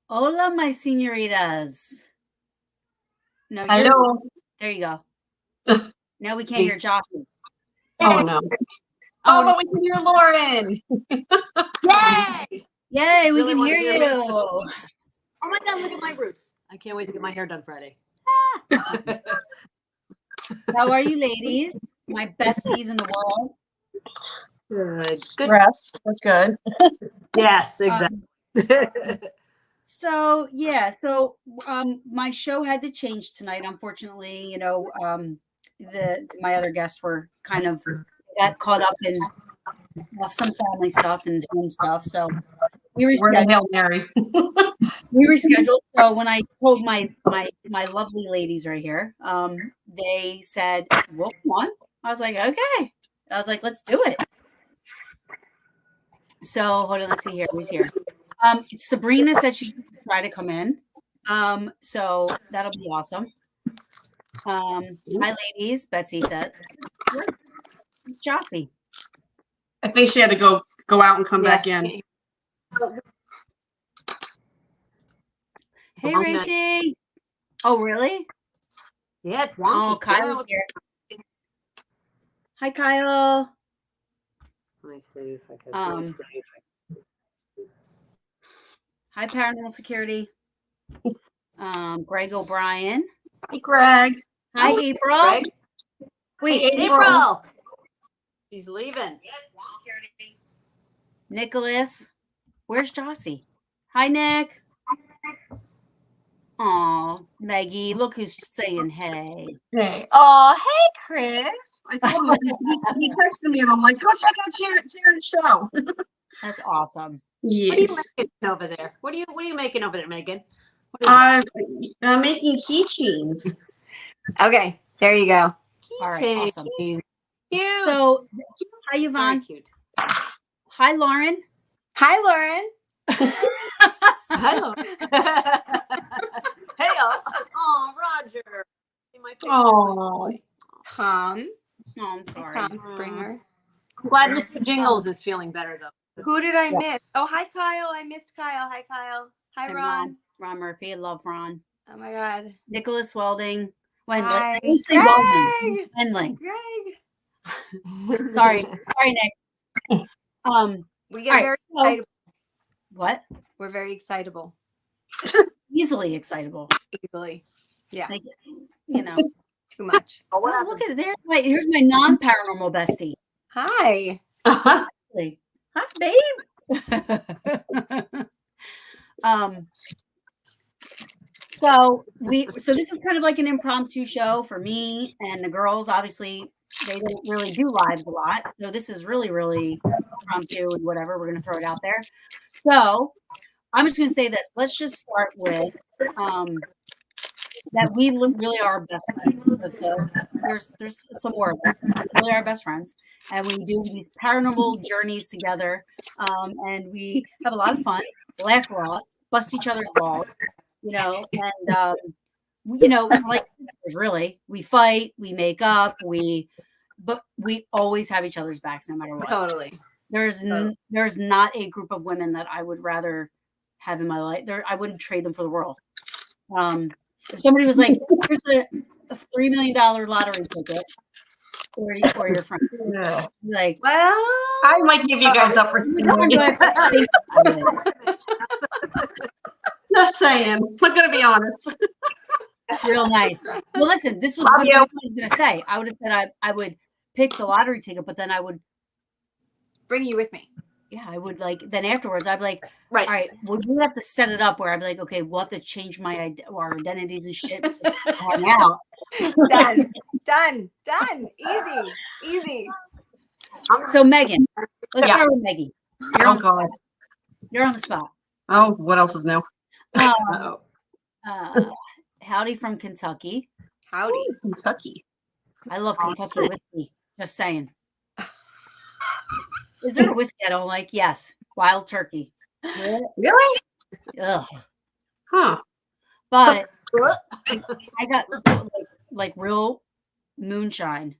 Hola, my senoritas. No, hello. There you go. Now we can't hear Jocelyn. Oh no. Oh, but we can hear Loren. Yay! Yay, we Really can wanna hear hear you. Oh my God, look at my roots. I can't wait to get my hair done Friday. How are you, ladies? My besties in the world. Good. Rest. That's good. Yes, exactly. So my show had to change tonight. Unfortunately, my other guests were kind of got caught up in some family stuff and home stuff. So we rescheduled. We rescheduled. So when I told my lovely ladies right here, they said, "Well, come on." I was like, "Okay." I was like, "Let's do it." So hold on, let's see here. Who's here? Sabrina said she'd try to come in. So that'll be awesome. Hi, ladies. Betsy said. It's Jocie. I think she had to go out and come back in. Hey, Rachie. Oh, really? Yeah, it's wonky. Oh, Kyle's here. Hi, Kyle. Let me see if I can. Hi, Paranormal Security. Greg O'Brien. Hey, Greg. Hi, April. Greg? Wait, hey, April. She's leaving. Nicholas. Where's Jocie? Hi, Nick. Oh, Maggie, look who's saying hey. Hey. Oh, hey, Chris. I told him he texted me and I'm like, go check out Sharon's show. That's awesome. Yes. What are you making over there? What are you making over there, Megan? I'm making keychains. Okay, there you go. All right, awesome. Cute. So, hi, Yvonne. Very cute. Hi, Loren. Hi, Loren. Hello. Hey, oh, Roger. Oh, Tom. Oh, I'm sorry. Tom Springer. I'm glad Mr. Jingles is feeling better, though. Who did I miss? Oh, hi, Kyle. I missed Kyle. Hi, Kyle. Hi, And Ron. Ron Murphy. I love Ron. Oh, my God. Nicholas Welding. Hi. Welding. Wendling. Greg. Sorry, Nick. We get very excitable. What? We're very excitable. Easily excitable. Easily. Yeah. Like, Too much. Oh, look at it. Here's my non-paranormal bestie. Hi. Hi, babe. So this is kind of like an impromptu show for me and the girls. Obviously, they don't really do lives a lot, so this is really, really impromptu and whatever. We're going to throw it out there. So I'm just going to say this. Let's just start with that we really are best friends. There's some more of us. We really are best friends, and we do these paranormal journeys together, and we have a lot of fun, laugh a lot, bust each other's balls, and like sisters, really. We fight, we make up, but we always have each other's backs no matter what. Totally. There's not a group of women that I would rather have in my life. I wouldn't trade them for the world. If somebody was like, here's a $3 million lottery ticket or your friend, like, well, I might give you guys up for just saying. I'm gonna be honest. Real nice. Well, listen, this was Love good. you. That's what I was gonna say. I would have said I would pick the lottery ticket, but then I would, Bring you with me. yeah, I would like. Then afterwards, I'd be like, Right. all right, well, we have to set it up where I'd be like, okay, we'll have to change our identities and shit. Hang out. Done. Done. Easy. So Megan, let's Yeah. start with Maggie. You're Oh on, God. you're on the spot. Oh, what else is new? Um, howdy from Kentucky. Howdy. Kentucky. I love Kentucky whiskey. Just saying. Is there a whiskey I don't like? Yes. Wild turkey. Really? Ugh. Huh. But I got like real moonshine.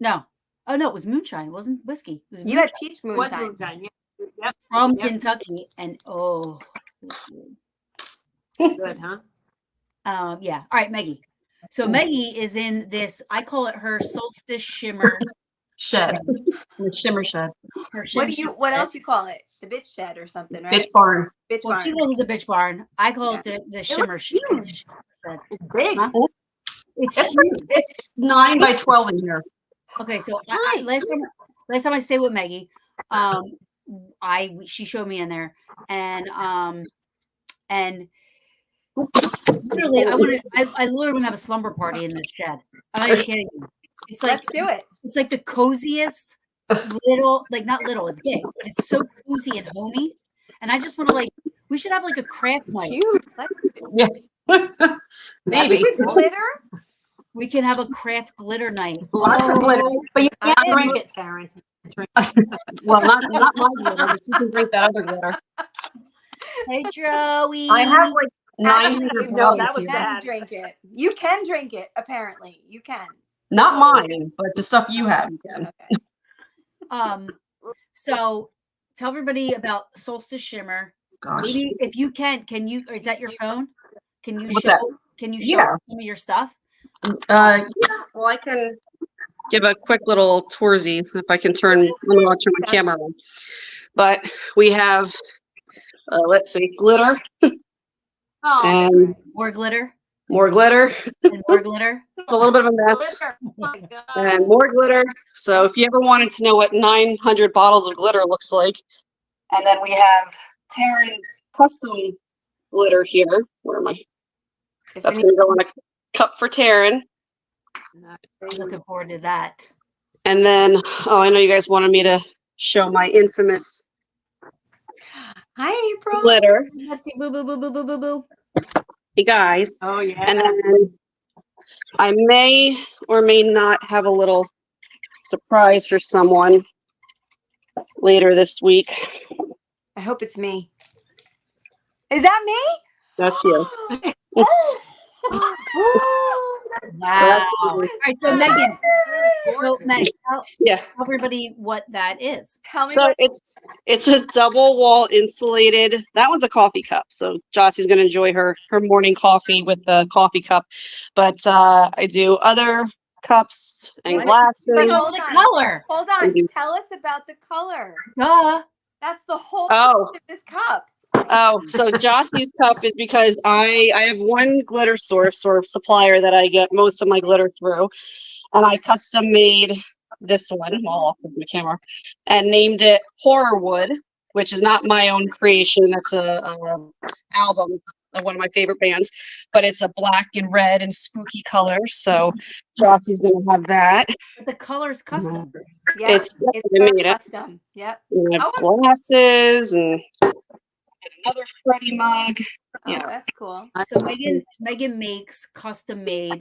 No. Oh no, it was moonshine. It wasn't whiskey. It was You had moonshine peach What's moonshine. moonshine? Yeah. Yep. from Yep. Kentucky, and oh, it was good. Good, huh? Yeah. All right, Maggie. So Maggie is in this. I call it her solstice shimmer. Shed. The shimmer shed. Her What else you call it? The bitch shed or something, right? Bitch barn. Bitch Well, she barn. calls it the bitch barn. I call it the shimmer shed. It's big. Huh? It's It's huge. it's 9 by 12 in here. Okay, so last time I stayed with Maggie, she showed me in there, and literally I literally want to have a slumber party in this shed. I'm not even kidding you. It's like Let's do it. it's like the coziest little, like not little, it's big, but it's so cozy and homey. And I just want to we should have like a craft night. Cute. Maybe. With glitter. We can have a craft glitter night. Lots of glitter. But you can't I'm in. drink it, Taryn. Well, not my glitter, but you can drink that other glitter. Hey, Joey. I have like Adam, 900 No, bottles that was here. bad. Drink it. You can drink it. Apparently, you can. Not mine, but the stuff you have. You can. Okay. So tell everybody about Solstice Shimmer. Gosh. Maybe if you can you, or is that your phone? Can you What's show that? can you show Yeah. some of your stuff? Yeah, well, I can give a quick little toursy if I can turn. I'm going to turn my camera on. But we have, let's see, glitter Oh, and More glitter more glitter. and more glitter. It's a little bit of a mess. glitter. Oh my God. And more glitter. So if you ever wanted to know what 900 bottles of glitter looks like, and then we have Taryn's custom glitter here. Where am I? That's going to go in a cup for Taryn. Looking forward to that. And then, oh, I know you guys wanted me to show my infamous Hi, April. glitter. Nasty boo boo boo boo boo boo boo. Hey guys. Oh, yeah. And then I may or may not have a little surprise for someone later this week. I hope it's me. Is that me? That's you. Wow. So All right, so Megan, tell Yeah. everybody what that is. Tell me So what. it's a double wall insulated. That one's a coffee cup. So Josie's gonna enjoy her morning coffee with the coffee cup. But I do other cups and But glasses. hold The on. color. Hold on. Mhm. Tell us about the color. Duh. That's the whole Oh. point of this cup. Oh, so Josie's cup is because I have one glitter source or supplier that I get most of my glitter through, and I custom made this one. Well, off with my camera, and named it Horrorwood, which is not my own creation. That's a album of one of my favorite bands, but it's a black and red and spooky colors. So Josie's gonna have that. But the color's custom. Yep. It's It's I her made it. custom. Yep. And I have Oh, glasses and another Freddie mug. Oh, Yeah. that's cool. So Megan makes custom made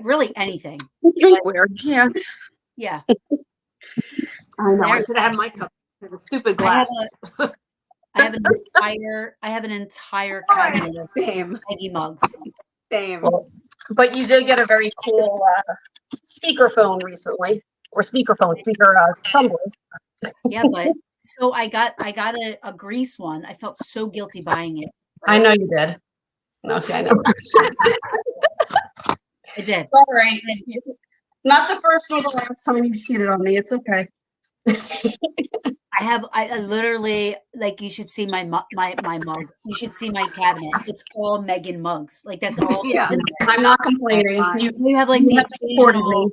really anything. Drinkware. Yeah. Yeah. I know. I should have had my cup. The stupid glass. I have an entire cabinet of Same. Maggie mugs. Same. Well, but you did get a very cool speakerphone recently, or speaker tumbler. Yeah, but so I got a grease one. I felt so guilty buying it. I know you did. Okay, I know. I did. It's all right. Not the first or the last time you've cheated on me. It's okay. I literally, like, you should see my mug. You should see my cabinet. It's all Meghan mugs. Like, that's all. Yeah. I'm not complaining. You have like You the have supported occasional, me.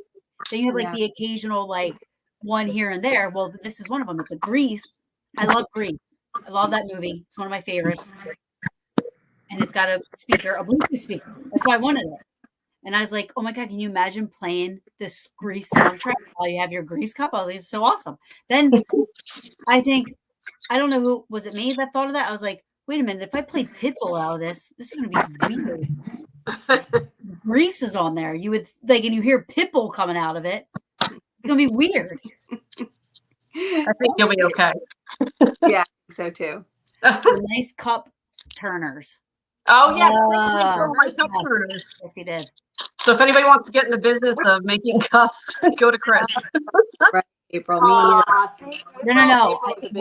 then you have like Yeah. the occasional like one here and there. Well, this is one of them. It's a Grease. I love Grease. I love that movie. It's one of my favorites. And it's got a speaker, a Bluetooth speaker. That's why I wanted it. And I was like, oh my God, can you imagine playing this Grease soundtrack while you have your Grease cup? I was like, it's so awesome. Then I think, I don't know who, was it me that thought of that? I was like, wait a minute, if I played Pitbull out of this is going to be weird. Grease is on there. You would like, and you hear Pitbull coming out of it. It's going to be weird. I think you'll be okay. Yeah, I think so too. Nice cup turners. Oh, yeah. Yes, yes, he did. So if anybody wants to get in the business of making cups, go to Chris. April, me either. No. It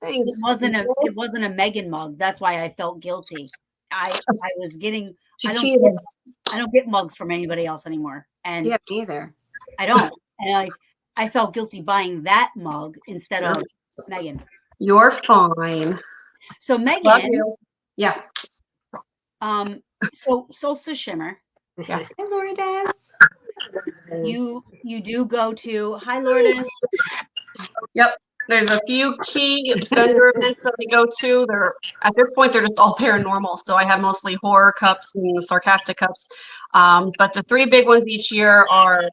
Thanks. wasn't a Meghan mug. That's why I felt guilty. I was getting. I don't get mugs from anybody else anymore, and Yeah, me either. I don't. And I felt guilty buying that mug instead of Meghan. You're fine. So Love Meghan, you. Yeah. so Solstice Shimmer, Yeah. Hi, Lourdes. you do go to. Hi, Lourdes. Yep. There's a few key vendor events that we go to. They're at this point they're just all paranormal. So I have mostly horror cups and sarcastic cups. But the three big ones each year are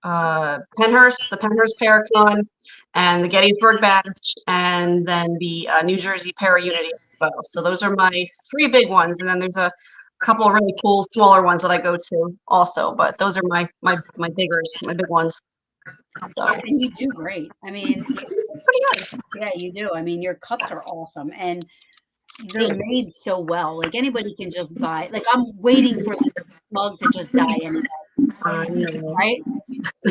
Penhurst, the Penhurst Paracon, and the Gettysburg Bash, and then the New Jersey Para Unity Expo. So those are my three big ones, and then there's a couple of really cool smaller ones that I go to also. But those are my biggers, my big ones. So And you do great. I mean, it's pretty good. yeah, you do. I mean, your cups are awesome, and they're made so well. Like anybody can just buy. Like I'm waiting for the mug to just die in, right?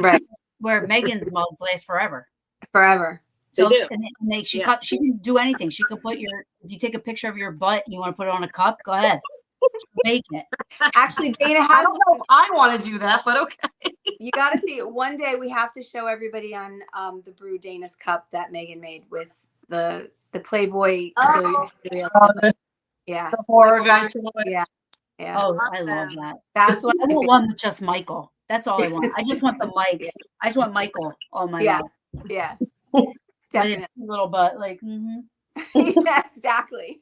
Right. Where Megan's mugs last forever. Forever. So They do. and she can do anything. She can put if you take a picture of your butt, you want to put it on a cup, go ahead. Make it. Actually, Dana I has. don't know if I want to do that, but okay. You got to see it. One day we have to show everybody on the Brew Dana's cup that Megan made with the Playboy. The Yeah. horror guys. Yeah. Yeah. Oh, I love that. That's what I want one with just Michael. That's all I want. I just want the mic. I just want Michael on my Yeah. mouth. Yeah. With his Definitely. little butt, like. Yeah, exactly.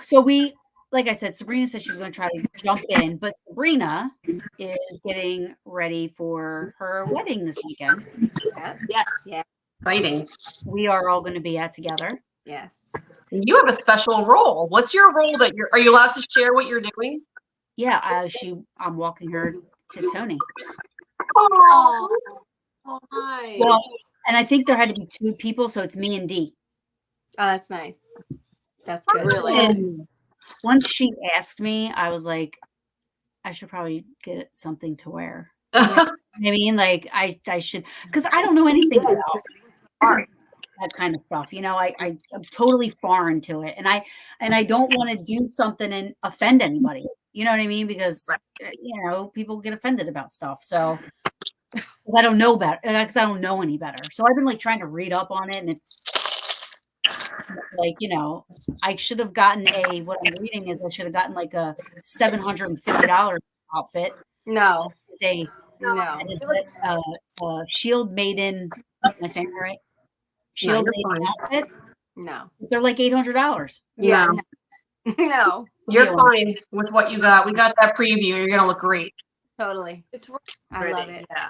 So we, like I said, Sabrina said she was going to try to jump in, but Sabrina is getting ready for her wedding this weekend. Yes. Yeah. Exciting. We are all going to be at together. Yes. You have a special role. What's your role are you allowed to share what you're doing? Yeah, I'm walking her to Tony. Oh, nice. Well, and I think there had to be two people, so it's me and Dee. Oh, that's nice. That's good. Really? And once she asked me, I was like, I should probably get something to wear. I mean, like I should, because I don't know anything about art, that kind of stuff. You know, I'm totally foreign to it, and I don't want to do something and offend anybody. You know what I mean? Because you know, people get offended about stuff. So because I don't know better, because I don't know any better. So I've been like trying to read up on it, and it's like, you know, I should have gotten what I'm reading is I should have gotten like a $750 outfit. No. It No. is a shield made in. Am I saying that right? Shield you're made in outfit. No. They're like $800. Yeah. No. No. You're fine with what you got. We got that preview. You're gonna look great. Totally. It's I love it. Yeah.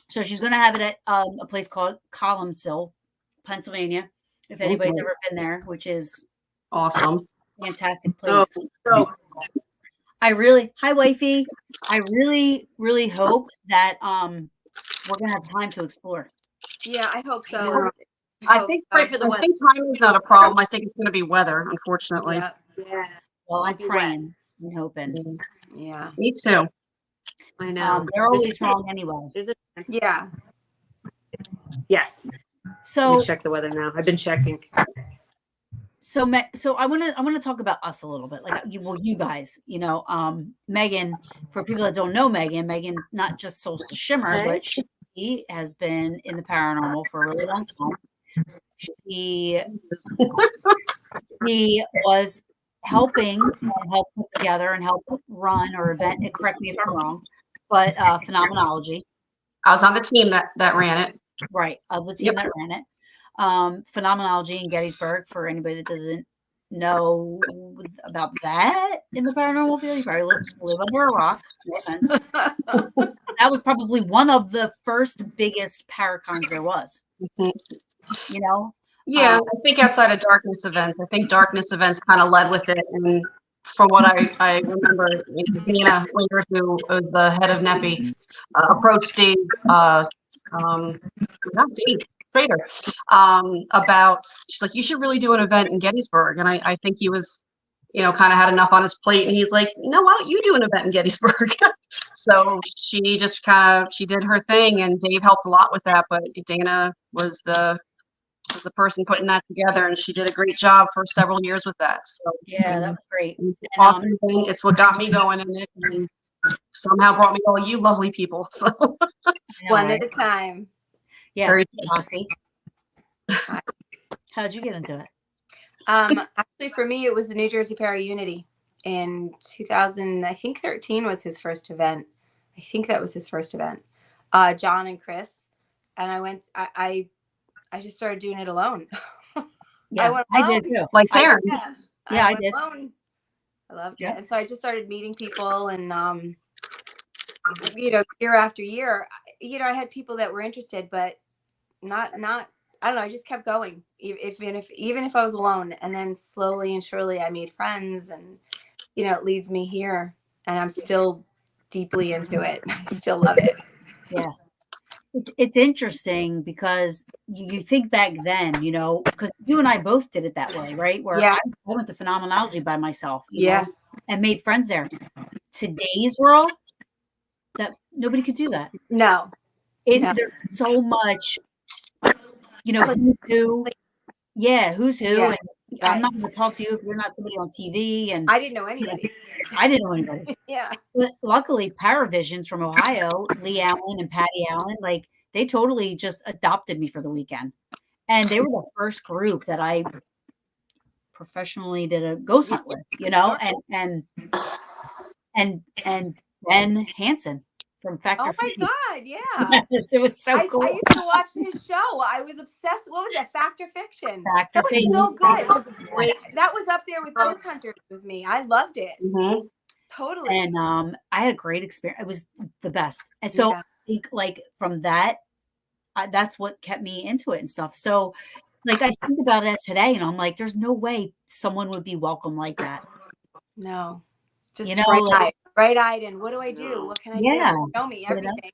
So she's going to have it at a place called Columnsill, Pennsylvania. If anybody's ever been there, which is Awesome. a fantastic place. So Hi wifey. I really, really hope that we're gonna have time to explore. Yeah, I hope so. I think pray for the I think time is not a problem. I think it's gonna be weather, unfortunately. Yeah. yeah, Well, I'm Be wet. praying and hoping. Yeah. Me too. I know. They're always wrong anyway. There's a chance. Yeah. Yes. So Let me check the weather now. I've been checking. So I want to talk about us a little bit, like you guys, you know, Megan. For people that don't know Megan, not just Solstice Shimmer, but she Jocie has been in the paranormal for a really long time. She was helping and help put together and help run or event. Correct me if I'm wrong, but phenomenology. I was on the team that ran it. Right, of the team that ran it. Phenomenology in Gettysburg, for anybody that doesn't know about that in the paranormal field, you probably live under a rock. No offense. That was probably one of the first biggest paracons there was. You know? Yeah, I think outside of darkness events, I think darkness events kind of led with it. And from what I remember, Dana Winger, who was the head of NEPI, approached Dave, not Dave, Trader, about, she's like, you should really do an event in Gettysburg. And I think he was, kind of had enough on his plate. And he's like, no, why don't you do an event in Gettysburg? So she just she did her thing, and Dave helped a lot with that. But Dana was the person putting that together, and she did a great job for several years with that. So yeah, that was great. It's an awesome thing. It's what got me going in it, and somehow brought me all you lovely people. So One at a time. Yeah, very Aussie. How'd you get into it? Actually, for me, it was the New Jersey Para Unity in 2013 was his first event. I think that was his first event. John and Chris, and I went. I just started doing it alone. Yeah, I did too. Like Taryn. I did. Alone. I loved it, and so I just started meeting people, and year after year, I had people that were interested, but not. I don't know. I just kept going, even if I was alone, and then slowly and surely I made friends, and it leads me here, and I'm still deeply into it. I still love it. Yeah. It's interesting because you think back then, because you and I both did it that way, right? Where I went to phenomenology by myself, and made friends there. Today's world, that nobody could do that. No. There's so much, who's who. Yeah, who's who. Yeah. And I'm not going to talk to you if you're not somebody on TV. And I didn't know anybody. I didn't know anybody. Yeah. But luckily, Paravisions from Ohio, Lee Allen and Patty Allen, they totally just adopted me for the weekend. And they were the first group that I professionally did a ghost hunt with, and Ben Hansen from Factor Oh my Feed. God, yeah. It was so cool. I used to watch his show. I was obsessed. What was that? Factor Fiction. Factor That was Feed. so good. That was up there with Ghost Hunters with me. I loved it. Mm-hmm. Totally. And I had a great experience. It was the best. And so I think from that, that's what kept me into it and stuff. So I think about it today, and I'm like, there's no way someone would be welcome like that. No. Just bright-eyed, and what do I do? What can I do? Show me everything.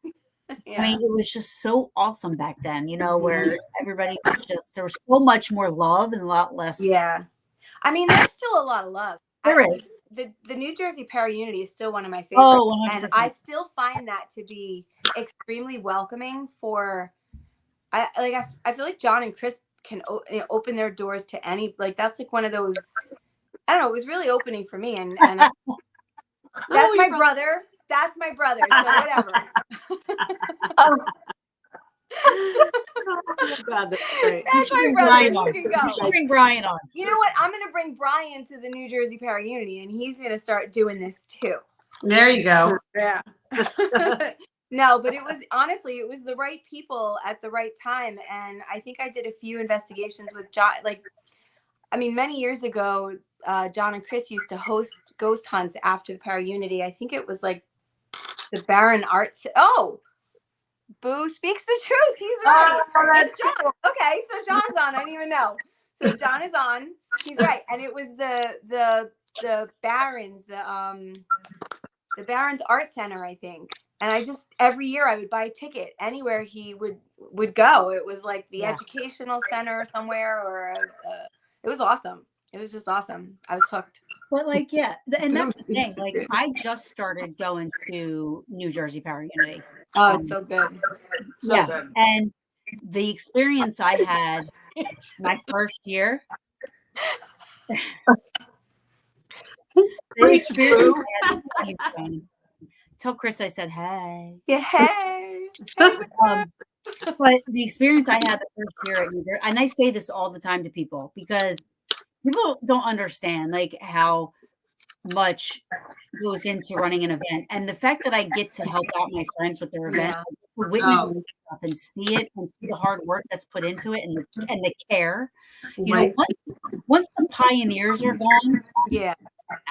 I mean, it was just so awesome back then, where everybody was there was so much more love and a lot less. Yeah. I mean, there's still a lot of love. There is. The New Jersey Para Unity is still one of my favorites. Oh, 100%. And I still find that to be extremely welcoming for, I feel like John and Chris can open their doors to any, that's one of those, I don't know, it was really opening for me. And that's my brother. That's my brother. So whatever. Oh my God, that's great. That's my brother. You should bring Brian on. You know what? I'm going to bring Brian to the New Jersey Para Unity, and he's going to start doing this too. There you go. Yeah. No, but it was the right people at the right time. And I think I did a few investigations with John. Many years ago, John and Chris used to host ghost hunts after the Para Unity. I think it was the Baron Arts. Oh, Boo speaks the truth. He's right. It's John. Cool. Okay, so John's on. I didn't even know. So John is on. He's right. And it was the Barons, the Barons Art Center, I think. And every year I would buy a ticket anywhere he would go. It was the educational center somewhere, or it was awesome. It was just awesome. I was hooked. But and that's the thing. I just started going to New Jersey Para Unity. Oh, it's so good. So good. And the experience I had my first year. tell Chris I said hey. Yeah. Hey. But the experience I had the first year at New Jersey, and I say this all the time to people because people don't understand like how much goes into running an event, and the fact that I get to help out my friends with their event, Yeah. witness Oh. stuff and see it and see the hard work that's put into it and the care. You Right. know, once the pioneers are gone, Yeah.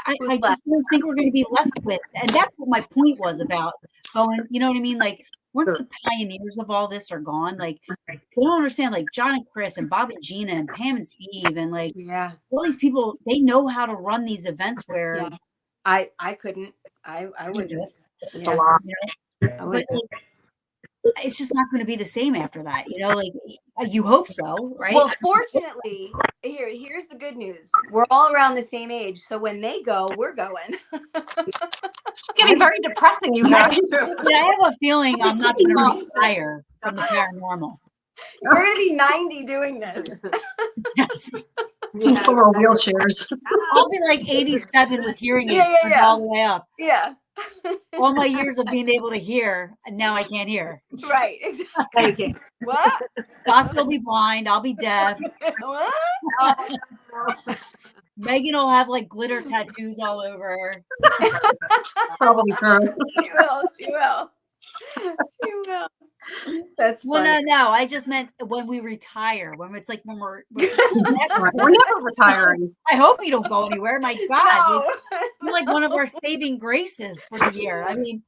I Who's just don't think we're going to be left with, and that's what my point was about going. You know what I mean? Like once the pioneers of all this are gone, like they don't understand. Like John and Chris and Bob and Gina and Pam and Steve and like Yeah. all these people, they know how to run these events where Yeah. I couldn't. I wouldn't. It's a Yeah. lot. you know, I but wouldn't. like, it's just not going to be the same after that. You know, like you hope so, right? Well, fortunately, here's the good news. We're all around the same age, so when they go, we're going. It's getting very depressing, you guys. But I have a feeling I'm not going to retire from the paranormal. We're gonna be 90 doing this. Yes. Yeah. From our wheelchairs. I'll be like 87 with hearing aids Yeah, turned all the way up. Yeah. All my years of being able to hear, and now I can't hear. Right. Exactly. Thank you. What? Dossie will be blind. I'll be deaf. What? Megan will have like glitter tattoos all over her. Probably true. She will. She will. She will. That's Well, funny. no. I just meant when we retire. When it's like when we're We're never retiring. I hope you don't go anywhere. My God, No. you're like one of our saving graces for the year. I mean,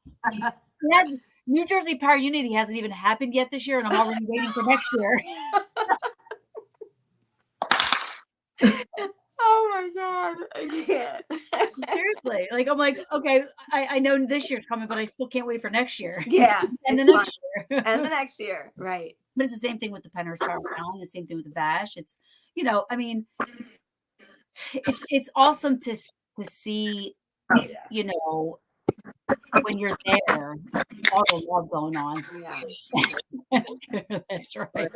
New Jersey Power Unity hasn't even happened yet this year, and I'm already waiting for next year. Oh my God. I can't. Seriously, like I'm like, okay, I know this year's coming, but I still can't wait for next year. Yeah. And the it's next year. And the next year. Right. But it's the same thing with the Penner's Power Town, the same thing with the Bash. It's, you know, I mean, it's awesome to see, you know, when you're there, all the love going on. Yeah. That's right.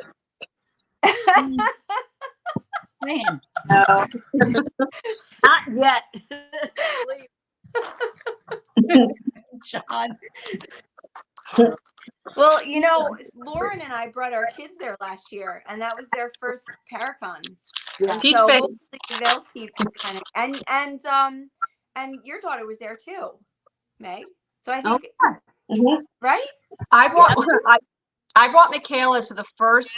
Man, Not yet. John. Well, you know, Loren and I brought our kids there last year, and that was their first Paracon. Yeah. Peach So face. hopefully they'll keep kind of and your daughter was there too, Meg. So I think Mhm. right? I brought Michaela to the first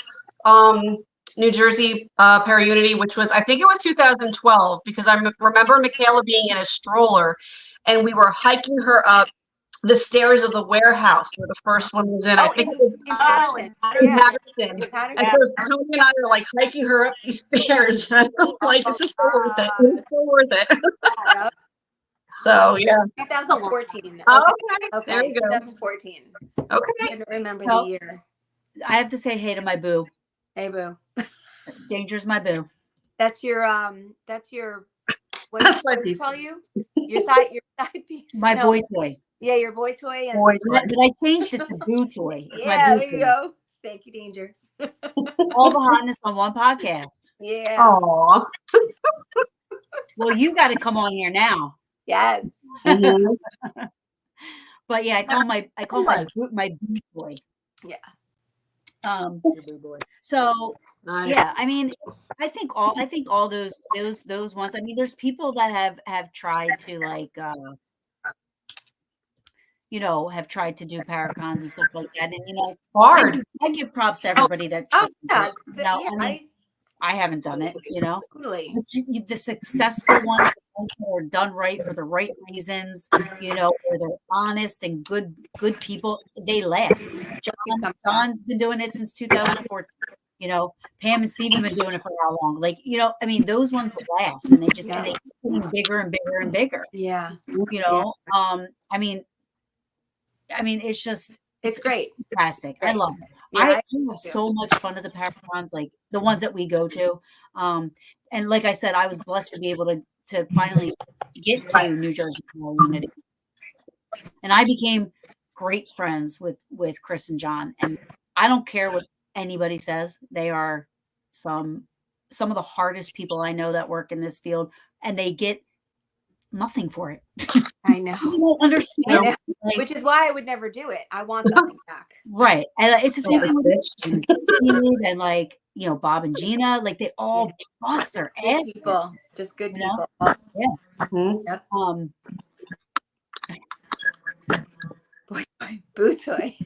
New Jersey Para-Unity, which was, I think it was 2012, because I remember Michaela being in a stroller and we were hiking her up the stairs of the warehouse where the first one was in. I think it was in Patterson. in Yeah. Patterson. In Patterson. And so Tony and I were like hiking her up these stairs. Like, it's just so worth it. It's so worth it. Yep. So, yeah. 2014. Oh, Okay. okay. There Okay. you go. 2014. I Okay. couldn't remember Well, the year. I have to say hey to my boo. Hey, boo. Danger's my boo. That's your what That's do my you piece. call you? Your side piece. My No. boy toy. Yeah, your boy toy. And Boy But I changed it to boo toy. It's yeah, my boo there you toy. go. Thank you, Danger. All the hotness on one podcast. Yeah. Aw. Well, you got to come on here now. Yes. Mhm. But yeah, I call my boo toy. Yeah. So Nice. yeah, I mean, I think all those ones. I mean, there's people that have tried to like you know, have tried to do paracons and stuff like that. And you know, Hard. I give props to everybody that Oh tried yeah. it. Now, Yeah. I mean, I haven't done it, you know. Totally. But the successful ones that are done right for the right reasons, you know, where they're honest and good people, they last. John's been doing it since 2014. You know, Pam and Steve have been doing it for how long? Like, you know, I mean, those ones last, and they just Yeah. and they keep getting bigger and bigger and bigger. Yeah. You know, I mean, it's just It's great. fantastic. I Great. love it. Yeah, I I have so much fun at the Paracons, like the ones that we go to. And like I said, I was blessed to be able to finally get to New Jersey Unity. And I became great friends with Chris and John. And I don't care what anybody says. They are some of the hardest people I know that work in this field, and they get nothing for it. I know. You don't understand. I know. Like, Which is why I would never do it. I want something back. right. And it's the same thing with Bitch. Steve and like, Bob and Gina. Like they all bust their Good ass. people. Just good You know? people. Mhm. Boo toy.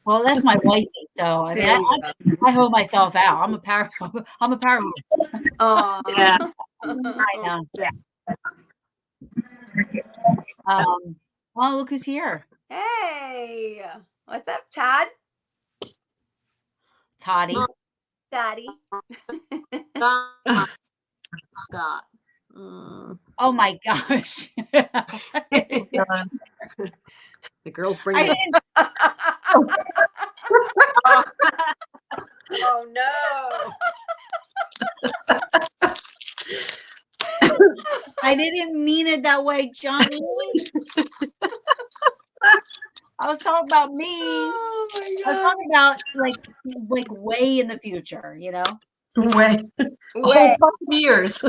Well, that's my wifey. So I mean, There you I hold myself out. I'm a power. Oh. Yeah. I know. Yeah. Well, look who's here. Hey. What's up, Todd? Toddy. Daddy. God. Mm. Oh my gosh. The girls bring I it. didn't, Oh no. I didn't mean it that way, Johnny. I was talking about me. Oh my I was talking about like way in the future, Way. A whole Way. couple years.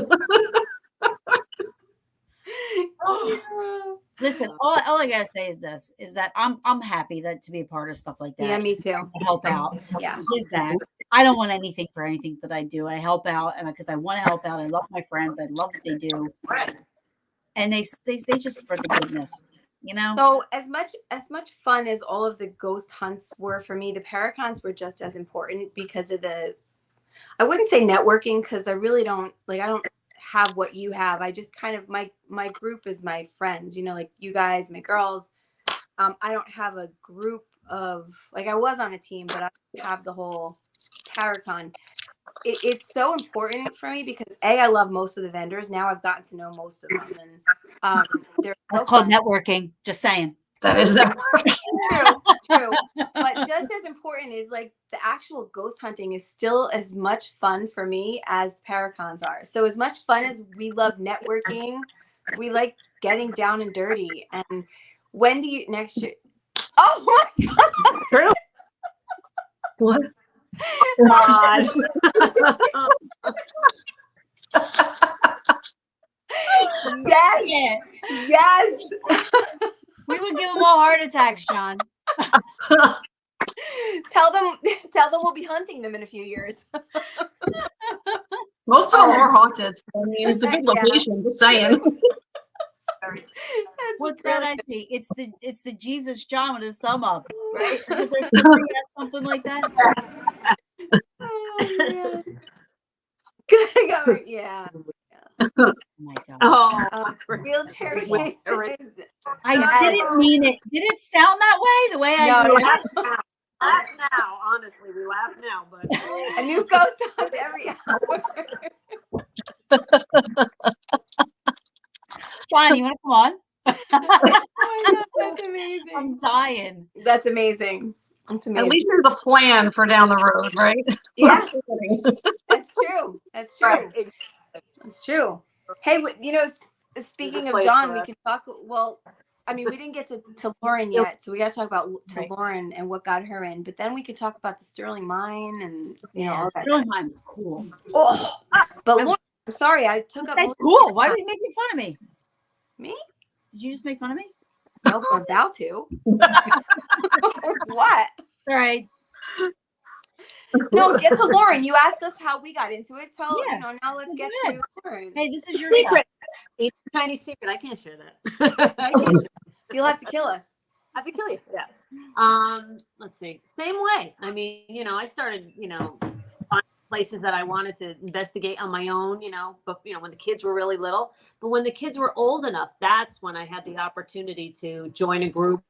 Listen, all I gotta say is this: is that I'm happy to be a part of stuff like that. Yeah, me too. To help out. Yeah. Give back. I don't want anything for anything that I do. I help out, and because I want to help out. I love my friends. I love what they do, and they just spread the goodness. So as much fun as all of the ghost hunts were for me, the Paracons were just as important because of I wouldn't say networking, because I really don't I don't have what you have. I just kind of my group is my friends, like you guys, my girls. I don't have a group of I was on a team, but I don't have the whole Paracon. It's so important for me because I love most of the vendors. Now I've gotten to know most of them, and they're That's so called fun. networking. Just saying. That is that. True. But just as important is the actual ghost hunting is still as much fun for me as Paracons are. So as much fun as we love networking, we like getting down and dirty. And when do you next year? Oh my God. True. What? God. Yes. Yes. We would give them all heart attacks, John. Tell them we'll be hunting them in a few years. Most of them are haunted. I mean, it's a good location. Just saying. What's really that I see? It's the Jesus John with his thumb up, right? Is there something like that? Oh, yeah. Oh my God. Oh, Wheelchair Wait, races. I Yes. didn't mean it. Did it sound that way? The way I No, said we laugh now. Honestly, we laugh now, but a new ghost hunt every hour. John, you want to come on? Oh my God, that's amazing. I'm dying. That's amazing. That's amazing. at least there's a plan for down the road, right? Yeah, that's true. That's true. That's true. Hey, speaking of John, we can talk. Well, I mean, we didn't get to Loren yet, so we got to talk about Loren and what got her in. But then we could talk about the Sterling Mine and all that. Sterling Mine was cool. Oh, but Loren, I'm sorry, I took up. That's cool. Why are you making fun of me? Me? Did you just make fun of me? No, I'm about to. What? All right. No, get to Loren. You asked us how we got into it. Now let's get Go to Loren. Hey, this is your Secret. stuff. It's a tiny secret. I can't share that. I can't share. You'll have to kill us. I have to kill you. Yeah. Let's see. Same way. I mean, I started, finding places that I wanted to investigate on my own, but when the kids were really little. But when the kids were old enough, that's when I had the opportunity to join a group.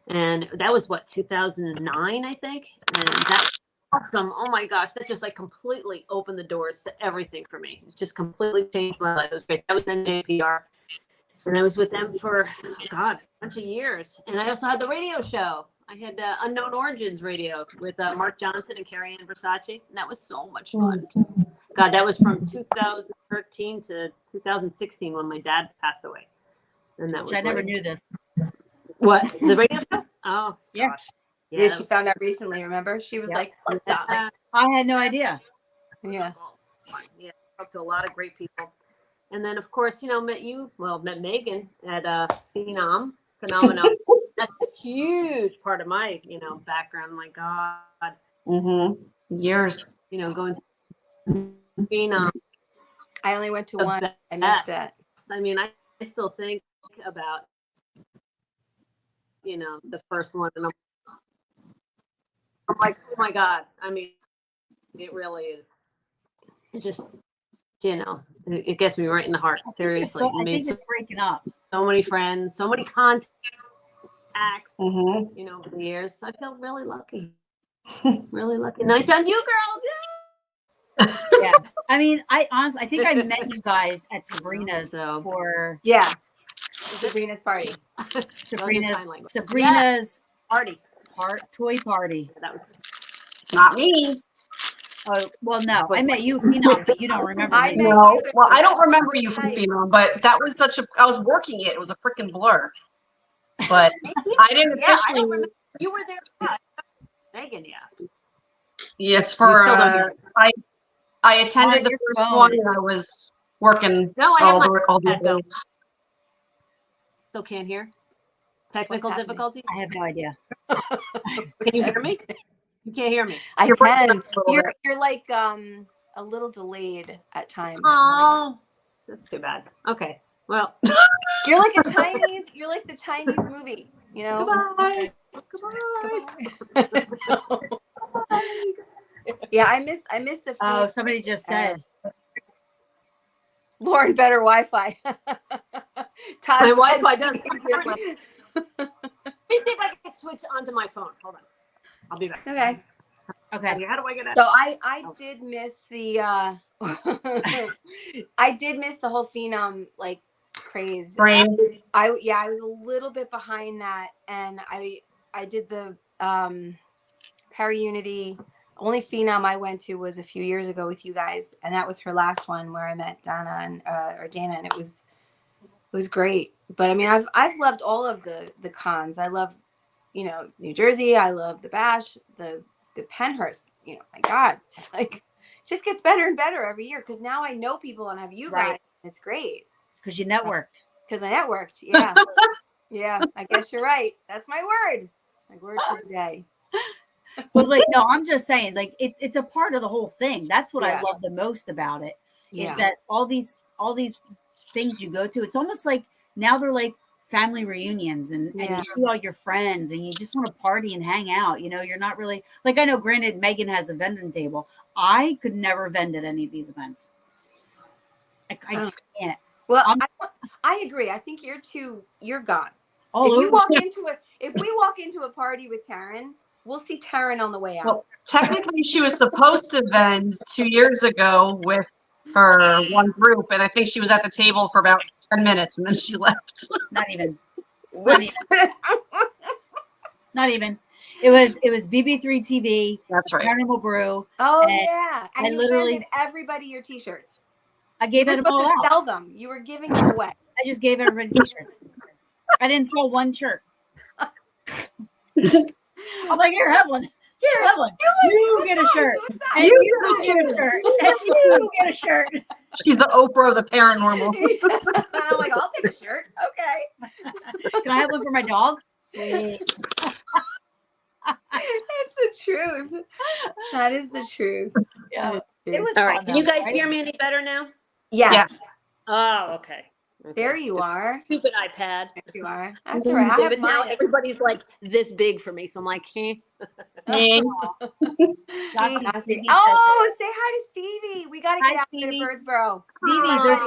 And that was 2009, I think. And that awesome. Oh my gosh, that just completely opened the doors to everything for me. It just completely changed my life. It was great. That was NJPR. And I was with them for, a bunch of years. And I also had the radio show. I had Unknown Origins radio with Mark Johnson and Carrie Ann Versace. And that was so much fun. God, that was from 2013 to 2016 when my dad passed away. And that was I never knew this. What? The radio show? Oh, yeah. Gosh. Yeah, she found out recently, remember? She was like, what the? I had no idea. Yeah. Yeah, talked to a lot of great people. And then, of course, met Megan at Phenomenal. That's a huge part of my, background. My God. Years. Going to Phenom. I only went to The one. I best. missed it. I mean, I still think about, the first one, and I'm like, oh my God. I mean, it really is. It's just, it gets me right in the heart. Seriously. I think it's breaking up. So many friends, so many contacts, Mm-hmm. over the years. I feel really lucky. Really lucky. Nights on you girls. Yeah. I mean, I think I met you guys at Sabrina's for Sabrina's party. Sabrina's toy party. That was Not me. Oh, well, no, I met you, Phenom, but you don't remember me. No. Well, I don't remember you from Phenom, but that was I was working it. It was a freaking blur. But I didn't officially. I don't remember. You were there. Megan, yeah. Yes, I attended the first phone. one and I was working No, I have all the echo. days. Still can't hear. Technical difficulty. I have no idea. Can you hear me? You can't hear me. I You're breaking can. up a little bit. You're like a little delayed at times. Oh, that's too bad. Okay. Well, You're like the Chinese movie, goodbye. Goodbye. Yeah, I missed the food. Oh, somebody just said. Loren, better Wi-Fi. My Wi-Fi does. Let me see if I can switch onto my phone. Hold on. I'll be back. Okay. Okay. How do I get out? So I did miss the I did miss the whole Phenom craze. I was a little bit behind that, and I did the Para Unity. Only Phenom I went to was a few years ago with you guys, and that was her last one where I met Dana and it was great. But I mean, I've loved all of the cons. I love New Jersey. I love the Bash, the Penhurst. My God, just gets better and better every year because now I know people and have you guys. Right. It's great Because you networked. because I networked. Yeah, yeah. I guess you're right. That's my word. That's my word for the day. But no, I'm just saying, it's a part of the whole thing. That's what I love the most about it. Is that all these things you go to, it's almost like now they're like family reunions and you see all your friends and you just want to party and hang out. You're not really I know granted Megan has a vending table. I could never vend at any of these events. I just can't. Well, I agree. I think you're gone. All if over. we walk into a party with Taryn, we'll see Taryn on the way out. Well, technically, she was supposed to vend 2 years ago with her one group, and I think she was at the table for about 10 minutes, and then she left. Not even. Not even. It was BB3 TV. That's right. Paranormal Brew. Oh yeah, and you literally handed everybody your T-shirts. I gave You were it all supposed to out. sell them. You were giving them away. I just gave everybody T-shirts. I didn't sell one shirt. I'm like, here, have one. Here, have one. You get a shirt. And you get a shirt. And you get a shirt. She's the Oprah of the paranormal. And I'm like, I'll take a shirt. Okay. Can I have one for my dog? Sweet. It's the truth. That is the truth. Yeah. It was All right. fun, Can you though, guys right? hear me any better now? Yes. Oh, okay. There you are. Stupid iPad. There you are. That's all right. I have But now mine. everybody's like this big for me, so I'm like, Johnson, Johnson. Stevie Oh, say hi to Stevie. We got to Hi, get out there Stevie. to Birdsboro. Stevie, there's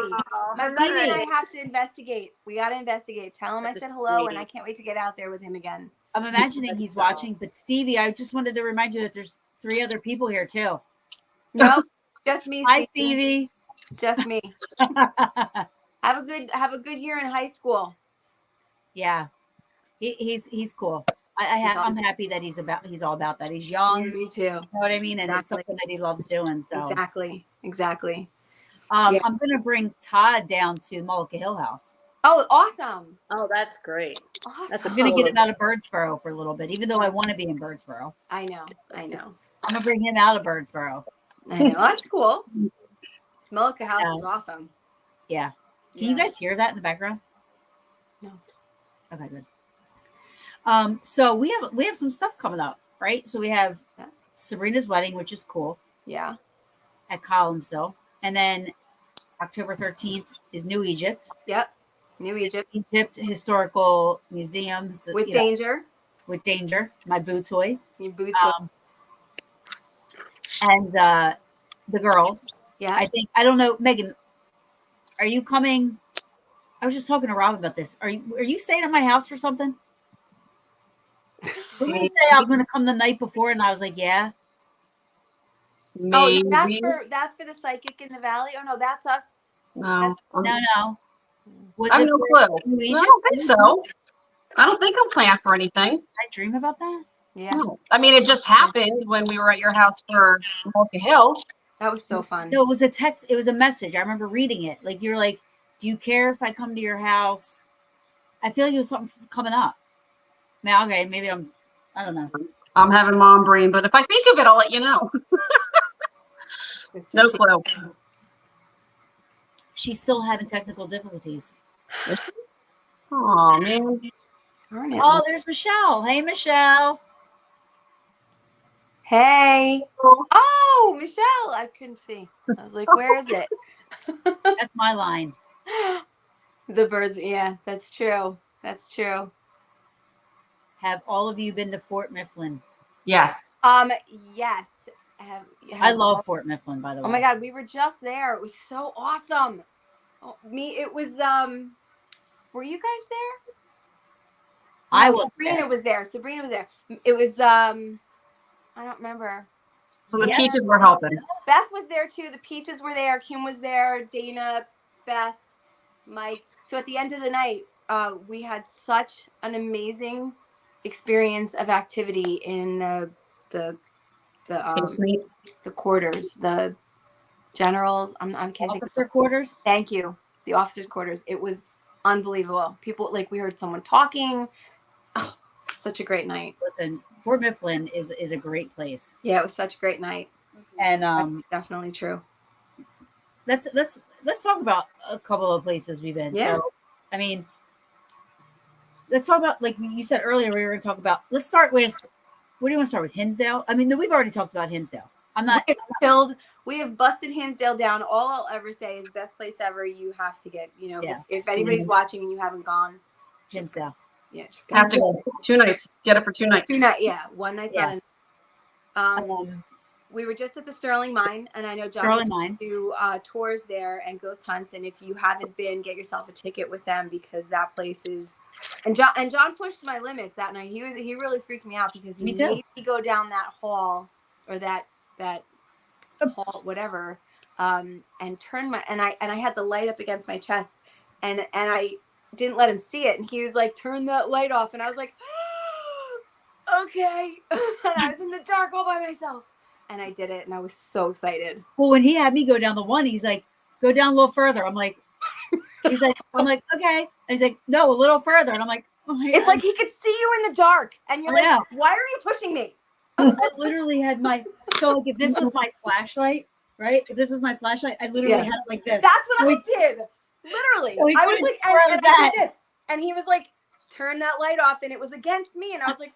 My brother and I have to investigate. We got to investigate. Tell him I said hello, and I can't wait to get out there with him again. I'm imagining he's watching, but Stevie, I just wanted to remind you that there's 3 other people here too. Nope, just me. Hi, Stevie. Just me. Have a good year in high school. Yeah, he's cool. I'm happy that he's all about that. He's young. Me too. You know what I mean? And it's Exactly. something that he loves doing. So Exactly. I'm gonna bring Todd down to Mullica Hill House. Oh, awesome. oh, that's great. Awesome. That's a I'm gonna get him out of Birdsboro for a little bit, even though I want to be in Birdsboro. I know. I'm gonna bring him out of Birdsboro. That's cool. Mullica House is awesome. Yeah. Can you guys hear that in the background? No. Okay, good. So we have some stuff coming up, right? So we have Sabrina's wedding, which is cool. Yeah. At Columnsville. And then October 13th is New Egypt. Yep. New Egypt. Egypt Historical Museum. With Danger. With Danger, my boo toy. Your boots. And the girls. Yeah. I don't know, Megan, are you coming? I was just talking to Rob about this. Are you staying at my house for something? Didn't you say I'm gonna come the night before? And I was like, yeah. Maybe. Oh, that's for the psychic in the valley. Oh no, that's us. No. No. Was I have it no for clue. New Egypt? No, I don't think so. I don't think I'm planned for anything. I dream about that. Yeah. No. I mean, it just happened when we were at your house for Mulca Hill. That was so fun. No, it was a text. It was a message. I remember reading it. Like, you're like, do you care if I come to your house? I feel like it was something coming up. Now, okay, maybe I don't know. I'm having mom brain, but if I think of it, I'll let you know. No clue. She's still having technical difficulties. Oh, man. Oh, there's Michelle. Hey, Michelle. Hey. Oh, Michelle. I couldn't see. I was like, where is it? That's my line. The birds. Yeah, that's true. That's true. Have all of you been to Fort Mifflin? Yes. Yes. I love Fort Mifflin, by the way. Oh my God, we were just there. It was so awesome. It was, were you guys there? I was. Sabrina was there. Sabrina was there. It was, I don't remember. So the Peaches were helping. Beth was there too. The Peaches were there. Kim was there. Dana, Beth, Mike. So at the end of the night, we had such an amazing experience of activity in the quarters, the generals. I'm can't think Officer quarters. Thank you. The officers' quarters. It was unbelievable. People, like, we heard someone talking. Oh, such a great night. Listen, Fort Mifflin is a great place. Yeah, it was such a great night. And that's definitely true. Let's talk about a couple of places we've been. Yeah. So, I mean, let's talk about, like you said earlier, we were going to talk about. Let's start with. What do you want to start with? Hinsdale? I mean, we've already talked about Hinsdale. We have busted Hinsdale down. All I'll ever say is best place ever. You have to get, if anybody's watching and you haven't gone, Hinsdale. Yeah, just have to go 2 nights. Get it for 2 nights. 2 nights, yeah. 1 night. Yeah. We were just at the Sterling Mine, and I know John do tours there and ghost hunts. And if you haven't been, get yourself a ticket with them, because that place is. And John pushed my limits that night. He really freaked me out because he made me go down that hall or that hall, whatever, and turn I had the light up against my chest, and I didn't let him see it, and he was like, turn that light off, and I was like, okay. And I was in the dark all by myself, and I did it, and I was so excited. Well, when he had me go down the one, he's like, go down a little further. I'm like, I'm like, okay. And he's like, no, a little further. And I'm like, oh my God. It's like he could see you in the dark, and you're like, why are you pushing me? I literally had if this was my flashlight, right? If this was my flashlight, I literally had it like this. That's what I did. Literally. So I was like, and I did this. And he was like, turn that light off. And it was against me. And I was like,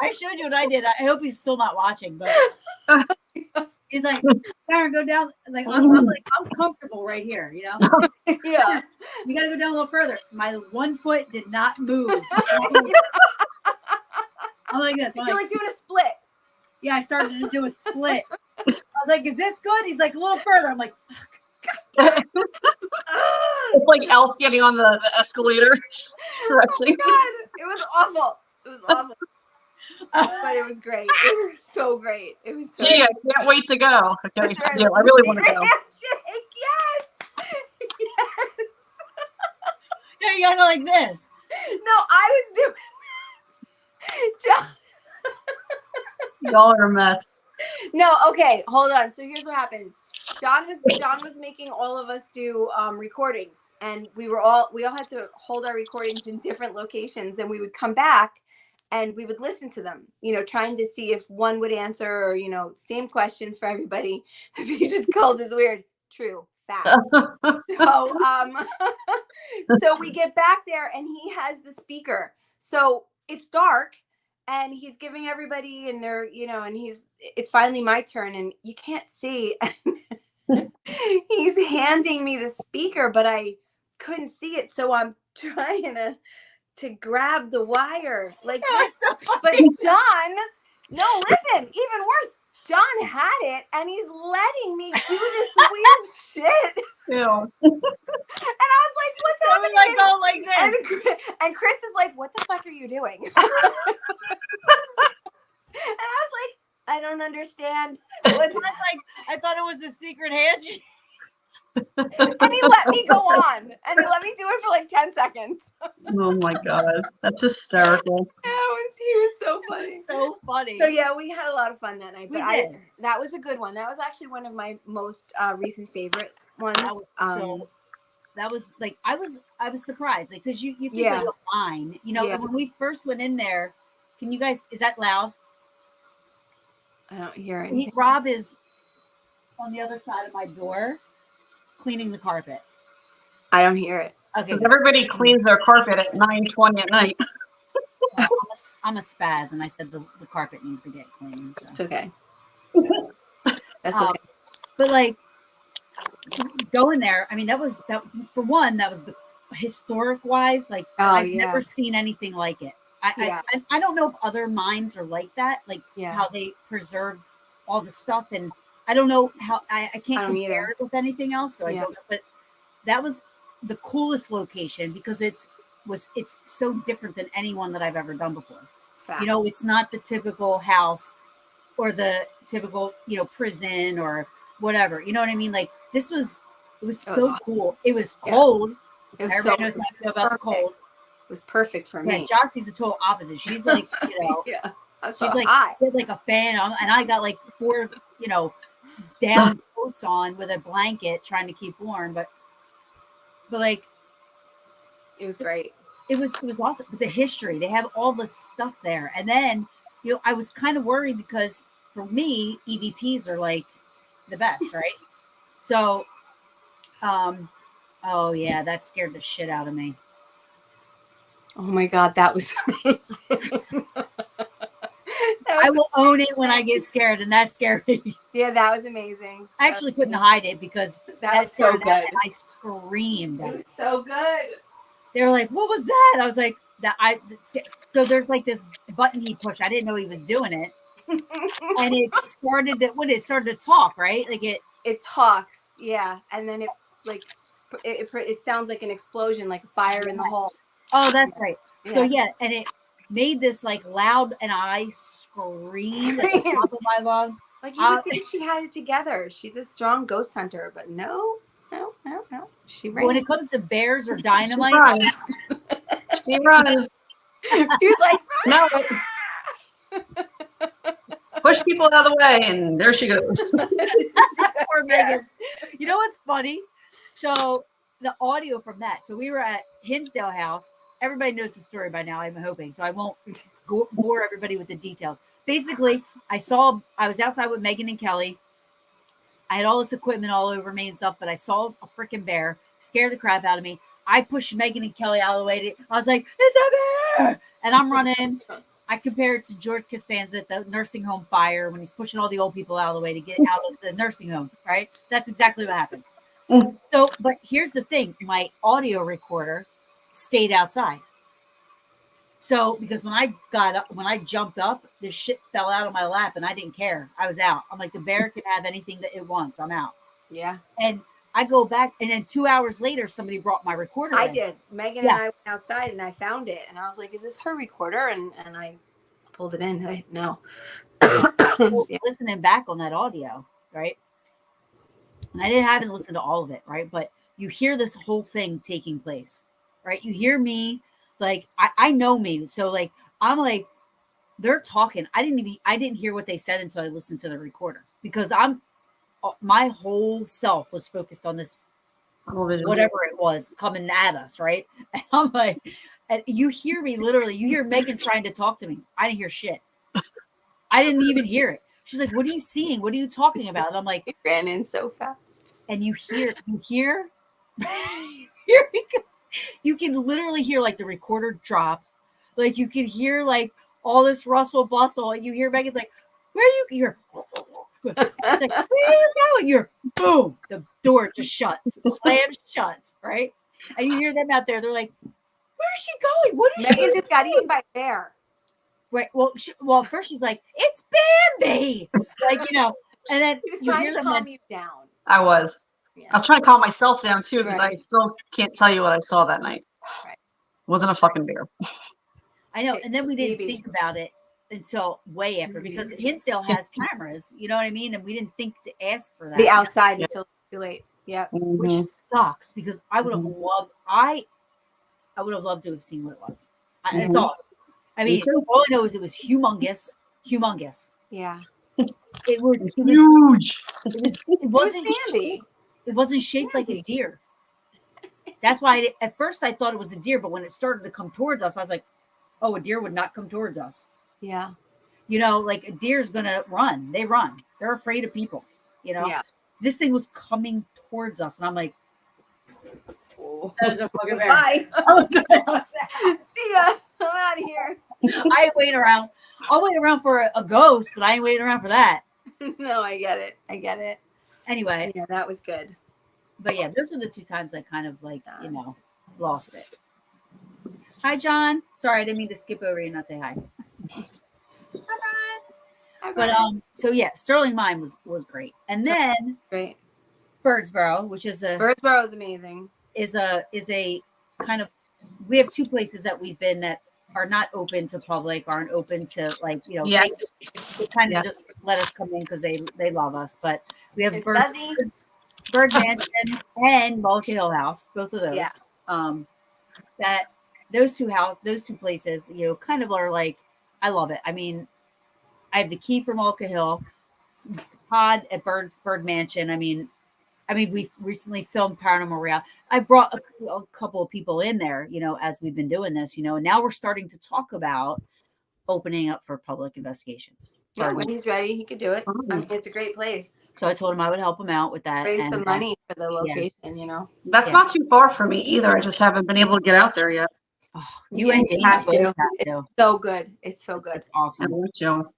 I showed you what I did. I hope he's still not watching, but he's like, Sarah, go down. Like, I'm comfortable right here, Yeah. You got to go down a little further. My 1 foot did not move. I'm like this. You're like doing a split. Yeah, I started to do a split. I was like, is this good? He's like, a little further. I'm like, it's like Elf getting on the escalator. Stretching. Oh God, it was awful. It was awful. But it was great. It was so great. It was so Gee, I can't wait to go. Okay, I really want to go. Yes. Yes. Yeah, you gotta go like this. No, I was doing this. John. Y'all are a mess. No, okay, hold on. So here's what happened. John was making all of us do recordings, and we all had to hold our recordings in different locations, and we would come back and we would listen to them, trying to see if one would answer, or, same questions for everybody. The Peaches cult is weird. True. fast. So we get back there and he has the speaker. So it's dark and he's giving everybody and they're, and it's finally my turn and you can't see. He's handing me the speaker, but I couldn't see it. So I'm trying to grab the wire. Like, but John, no, listen, even worse. John had it and he's letting me do this weird shit. Ew. And I was like, what's happening? Like, go like this. And Chris is like, what the fuck are you doing? And I was like, I don't understand. I thought it was a secret handshake. And he let me go on. And he let me do it for like 10 seconds. Oh my God. That's hysterical. He was so funny. So funny. So yeah, we had a lot of fun that night. We But did. that was a good one. That was actually one of my most recent favorite ones. That was like I was surprised, like, because you think Yeah. like a line, Yeah. when we first went in there. Can you guys? Is that loud? I don't hear anything. Rob is on the other side of my door, cleaning the carpet. I don't hear it. Okay, Because everybody cleans their carpet at 9:20 at night. well, I'm a spaz, and I said the carpet needs to get cleaned. So. It's okay. That's Um, okay. But like going there, I mean, that was for one. That was the historic wise. Like I've never seen anything like it. I don't know if other mines are like that, like how they preserve all the stuff, and I don't know how I can't compare it with anything else. So I don't know, but that was the coolest location because it's so different than anyone that I've ever done before. Fact. It's not the typical house or the typical prison or whatever. You know what I mean? Like it was so awesome. Cool. It was cold. It was Everybody knows how I feel about the cold. It was perfect for me. Yeah, Jocie's the total opposite. She's like, yeah. She's like, she had like a fan on, and I got like 4, down coats on with a blanket trying to keep warm. But like, it was great. It was awesome. But the history, they have all the stuff there. And then, I was kind of worried because for me, EVPs are like the best, right? So, oh yeah, that scared the shit out of me. Oh my God, that was amazing. I will own it when I get scared, and that's scary. Yeah, that was amazing. I actually couldn't hide it because that was so good. And I screamed. It was so good. They were like, "What was that?" I was like, So there's like this button he pushed. I didn't know he was doing it, and it started to talk, right? Like it talks, yeah, and then it sounds like an explosion, like a fire in the hole. Oh, that's right. So yeah, and it made this like loud, and I screamed at the top of my lungs. Like you would think she had it together. She's a strong ghost hunter, but no. She ran. When it comes to bears or dynamite, she runs. She was like, no. Push people out of the way, and there she goes. Poor Megan. You know what's funny? So the audio from that. So we were at Hinsdale House. Everybody knows the story by now, I'm hoping. So I won't bore everybody with the details. Basically, I was outside with Megan and Kelly. I had all this equipment all over me and stuff, but I saw a freaking bear, scared the crap out of me. I pushed Megan and Kelly out of the way. I was like, "It's a bear!" And I'm running. I compare it to George Costanza at the nursing home fire when he's pushing all the old people out of the way to get out of the nursing home, right? That's exactly what happened. So, but here's the thing. My audio recorder stayed outside. So, because when I jumped up, this shit fell out of my lap and I didn't care. I was out. I'm like, the bear can have anything that it wants. I'm out. Yeah. And I go back, and then 2 hours later, somebody brought my recorder. I did. Megan and I went outside, and I found it, and I was like, "Is this her recorder?" And I pulled it in. I didn't know. Listening back on that audio, right? And I haven't listened to all of it, right? But you hear this whole thing taking place, right? You hear me, like I know me, so like I'm like they're talking. I didn't hear what they said until I listened to the recorder because my whole self was focused on this, whatever it was coming at us, right? And I'm like, and you hear me literally. You hear Megan trying to talk to me. I didn't hear shit. I didn't even hear it. She's like, what are you seeing? What are you talking about? And I'm like, It ran in so fast. and you hear, here we go. You can literally hear like the recorder drop. Like you can hear like all this rustle bustle. And you hear Megan's like, where are you? You're like, where are you going? You're boom. The door just shuts, slams shut, right? And you hear them out there. They're like, where is she going? What is Megan she just got eaten by a bear. Right. Well, at first she's like, it's Bambi. Like, and then She was you trying hear to them. calm you down. I was. Yeah. I was trying to calm myself down too because I Right. still can't tell you what I saw that night. Right. Wasn't a fucking bear. I know. And then we didn't Maybe. think about it until way after because Hinsdale has cameras, you know what I mean? And we didn't think to ask for that. The outside until it's too late. Yep. Which sucks because I would have loved, I would have loved to have seen what it was. That's all. I mean, all I know is it was humongous. Yeah. It was huge. It wasn't shaped like a deer. That's why at first I thought it was a deer, but when it started to come towards us, I was like, oh, a deer would not come towards us. Yeah. Like a deer's gonna run. They run. They're afraid of people. Yeah. This thing was coming towards us, and I'm like, that was a fucking bear. Bye. Oh, See ya. I'm out of here. I ain't waiting around. I'll wait around for a ghost, but I ain't waiting around for that. No, I get it. Anyway. Yeah, that was good. But yeah, those are the 2 times I kind of like, lost it. Hi, John. Sorry, I didn't mean to skip over you and not say hi. Hi, Brian. But so yeah, Sterling Mine was great. And then great. Birdsboro, which is Birdsboro is amazing. Is a kind of, we have 2 places that we've been that are not open to public, aren't open to they kind of just let us come in because they love us. But we have Bird Mansion and Mullica Hill House, both of those. Yeah. That those two places, kind of are like, I love it. I mean, I have the key for Mullica Hill. Todd at Bird Mansion. I mean, we recently filmed Paranormal Reality. I brought a couple of people in there, as we've been doing this, and now we're starting to talk about opening up for public investigations. Yeah, when he's ready, he could do it. I mean, it's a great place. So I told him I would help him out with that. Raise some money for the location, That's not too far for me either. I just haven't been able to get out there yet. Oh, you and Dana have to. Have to. It's so good. It's so good. It's awesome. I want you.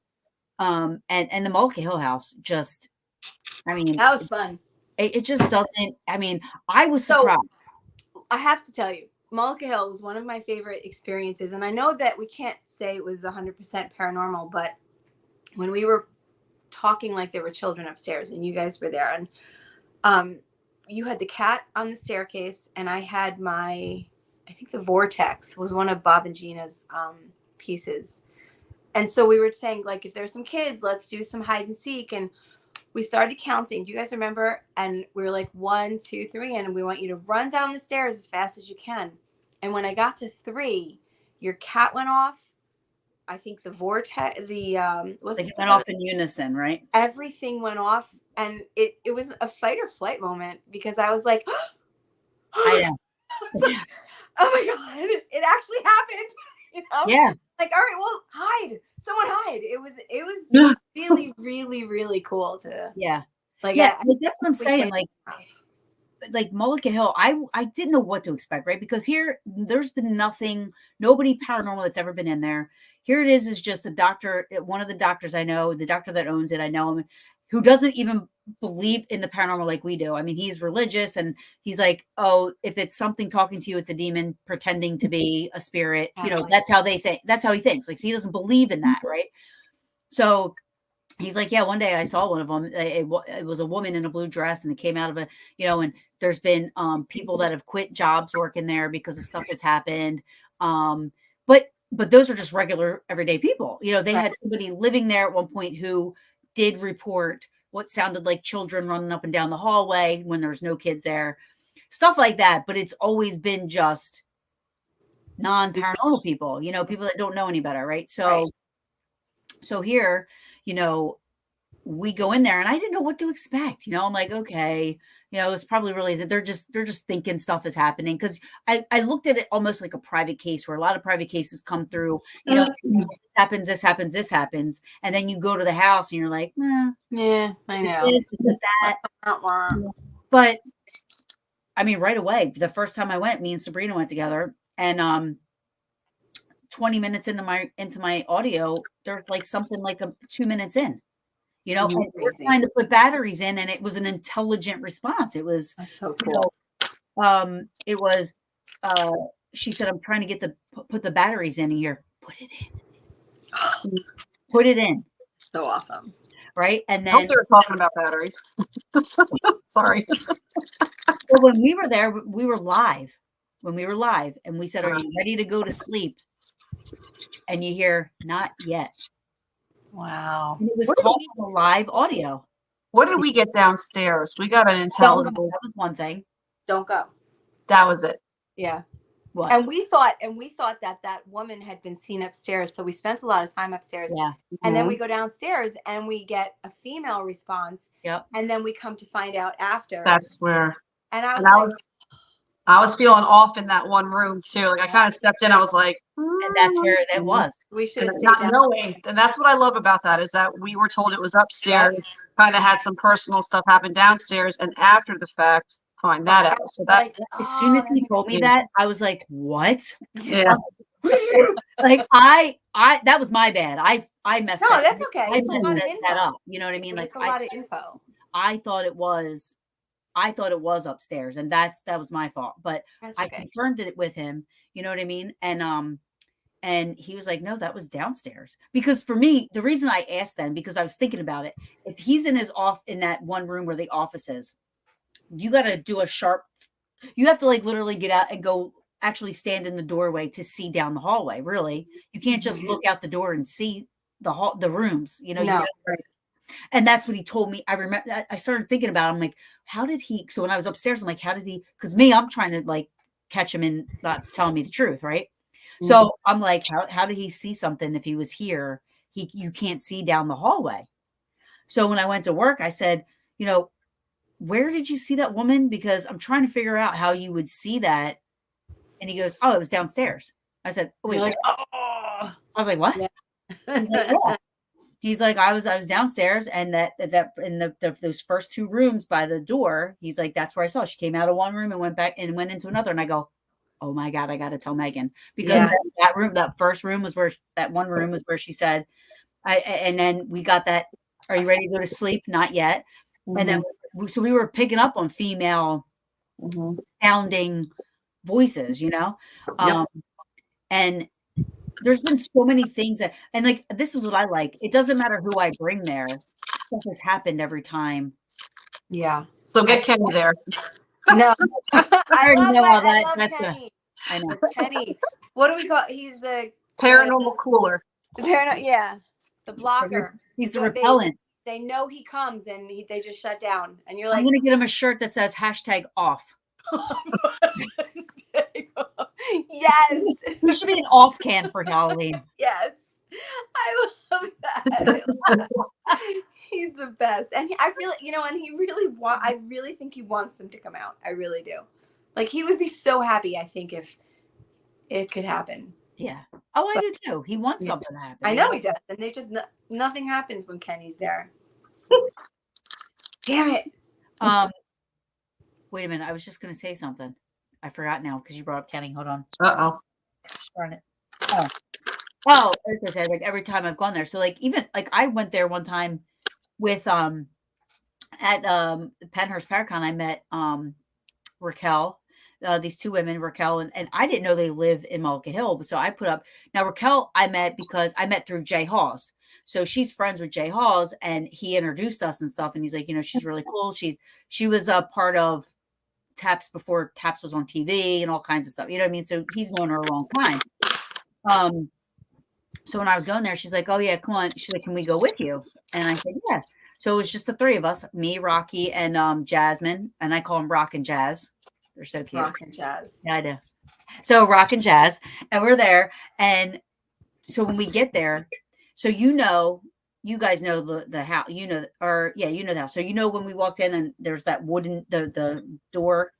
And the Mullica Hill House just, that was fun. It just doesn't. I mean, I was surprised. I have to tell you, Mullica Hill was one of my favorite experiences, and I know that we can't say it was 100% paranormal, but when we were talking like there were children upstairs, and you guys were there, and you had the cat on the staircase, and I had I think the Vortex was one of Bob and Gina's pieces, and so we were saying, like, if there's some kids, let's do some hide and seek, and we started counting. Do you guys remember? And we were like 1, 2, 3, and we want you to run down the stairs as fast as you can. And when I got to 3, your cat went off. I think the vortex, they went off in unison, right? Everything went off, and it was a fight or flight moment because I was like, I know. Like, oh my god, it actually happened. Yeah. Like, all right, well, hide. Someone hide. It was really, really, really cool to. Yeah. Like, that's what I'm saying. Like Mullica Hill, I didn't know what to expect, right? Because here, there's been nobody paranormal that's ever been in there. Here it is just a doctor, one of the doctors I know, the doctor that owns it, I know him, who doesn't even believe in the paranormal like we do. I mean, he's religious, and he's like, oh, if it's something talking to you, it's a demon pretending to be a spirit. That's how they think. That's how he thinks. Like, so he doesn't believe in that, right? So he's like, yeah, one day I saw one of them. It was a woman in a blue dress, and it came out of and there's been people that have quit jobs working there because of stuff has happened. But those are just regular everyday people. They had somebody living there at one point who did report what sounded like children running up and down the hallway when there's no kids there, stuff like that. But it's always been just non-paranormal people, people that don't know any better. Right. So here, we go in there and I didn't know what to expect. I'm like, okay, it's probably really, they're just thinking stuff is happening. Cause I looked at it almost like a private case where a lot of private cases come through, this happens, this happens, this happens. And then you go to the house and you're like, Yeah, I know. This, is it that? But I mean, right away, the first time I went, me and Sabrina went together, and 20 minutes into my audio, there's like something like 2 minutes in, and we're trying to put batteries in, and it was an intelligent response. It was so cool. It was she said, I'm trying to put the batteries in here. Put it in. Put it in. So awesome. Right. And I hope then they were talking about batteries. Sorry. Well, when we were there, we were live. When we were live, and we said, "Are you ready to go to sleep?" And you hear, "Not yet." Wow. And it was called a live audio. What did we get downstairs? We got an intelligent. That was one thing. Don't go. That was it. Yeah. What? And we thought that woman had been seen upstairs. So we spent a lot of time upstairs. Yeah. And then we go downstairs and we get a female response. Yep. And then we come to find out after. That's where. And I was feeling off in that one room too. Like I kind of stepped in. I was like, and that's where that was. We should have stayed not down. knowing. And that's what I love about that is that we were told it was upstairs. Yep. Kind of had some personal stuff happen downstairs, and after the fact, find that out. So that As soon as he told me that, I was like, "What?" yeah. Like I that was my bad. I messed. No, that, that's okay. I It's a messed lot of that info. up. You know what I mean? Like It's a lot of info. I thought it was upstairs, and that was my fault. But That's I okay. confirmed it with him. You know what I mean? And he was like, "No, that was downstairs." Because for me, the reason I asked then, because I was thinking about it, if he's in in that one room where the office is, you got to do you have to like literally get out and go actually stand in the doorway to see down the hallway. Really, you can't just look out the door and see the rooms. No. And that's what he told me. I remember I started thinking about it. I'm like, how did he? So when I was upstairs, I'm like, how did he? Because I'm trying to like catch him in not telling me the truth, right? Mm-hmm. So I'm like, how did he see something if he was here? You can't see down the hallway. So when I went to work, I said, where did you see that woman? Because I'm trying to figure out how you would see that. And he goes, oh, it was downstairs. I said, oh, wait. Like, I was like, what? Yeah. He's like, yeah. He's like, I was downstairs, and that in those first two rooms by the door, he's like, that's where I saw. She came out of one room and went back and went into another. And I go, oh my God, I got to tell Meghan, because that first room was where that one room was where she said, and then we got that. Are you ready to go to sleep? Not yet. Mm-hmm. And then so we were picking up on female sounding voices, and there's been so many things and like, this is what I like. It doesn't matter who I bring there. Stuff has happened every time. Yeah. So get Kenny there. No. I love Kenny. I know. Kenny. What do we call? He's the paranormal cooler. The paranormal, yeah. The blocker. He's the repellent. They know he comes and they just shut down. And you're like, I'm gonna get him a shirt that says #off. Yes. We should be an off can for Halloween. Yes. I love that. He's the best. And I feel like, and he really I really think he wants them to come out. I really do. Like, he would be so happy, I think, if it could happen. Yeah. Oh, I do too. He wants something to happen. I know he does. And they just, nothing happens when Kenny's there. Damn it. Wait a minute. I was just going to say something. I forgot now because you brought up Kenny. Hold on. Uh-oh. Darn it. Oh, as I said, like every time I've gone there. So like, even like I went there one time with, at Penhurst Paracon, I met, Raquel, these two women, Raquel, and I didn't know they live in Mulligan Hill. So I put up, now Raquel I met because I met through Jay Hawes. So she's friends with Jay Hawes, and he introduced us and stuff. And he's like, she's really cool. She was a part of Taps before Taps was on TV and all kinds of stuff. You know what I mean? So he's known her a long time. So when I was going there, she's like, oh yeah, come on. She's like, can we go with you? And I said, yeah. So it was just the three of us, me, Rocky, and Jasmine. And I call them Rock and Jazz. They're so cute. Rock and Jazz. Yeah, I do. So Rock and Jazz. And we're there. And so when we get there, so you you guys know the house, you know, or yeah, you know the house. So you know when we walked in and there's that wooden the door,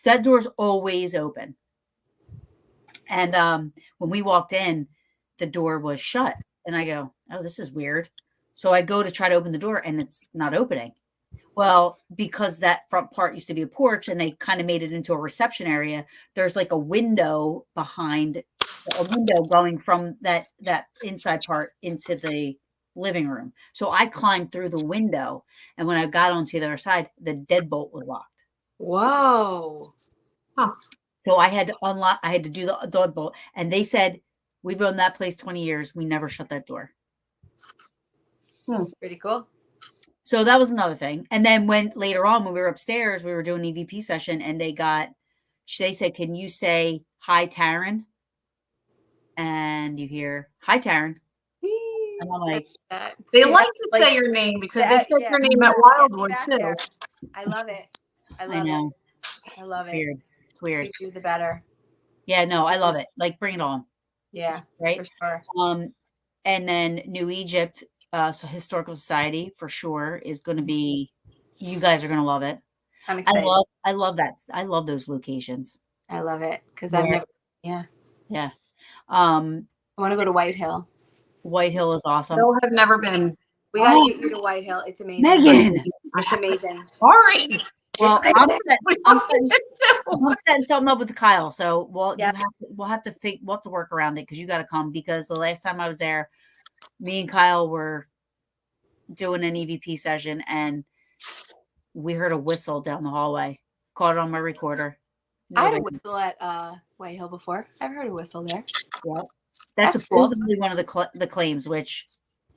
that door's always open. And when we walked in, the door was shut. And I go, oh, this is weird. So I go to try to open the door and it's not opening. Well, because that front part used to be a porch and they kind of made it into a reception area, there's like a window behind, a window going from that inside part into the living room. So I climbed through the window, and when I got onto the other side, the deadbolt was locked. Whoa. So I had to unlock, I had to do the deadbolt, and they said, we've owned that place 20 years. We never shut that door. That's pretty cool. So that was another thing. And then when later on, when we were upstairs, we were doing an EVP session, and they said, can you say hi, Taryn? And you hear, hi, Taryn. And I'm like, they like to say your name because they said your name at Wildwood too. There. I love it. I love it. I love it. Weird. It's weird. You do the better. Yeah, no, I love it. Like, bring it on. Yeah, right. For sure. And then New Egypt, so Historical Society for sure is going to be. You guys are going to love it. I'm excited. I love that. I love those locations. I love it because I've never. Yeah. Yeah. I want to go to White Hill. White Hill is awesome. Still have never been. We gotta get you to White Hill. It's amazing. Megan, it's amazing. Sorry. Well, I'm setting something up with Kyle, so we'll have to work around it because you got to come, because the last time I was there, me and Kyle were doing an EVP session and we heard a whistle down the hallway. Caught it on my recorder. I had a whistle at White Hill before. I've heard a whistle there. Yeah, that's supposedly one of the claims, which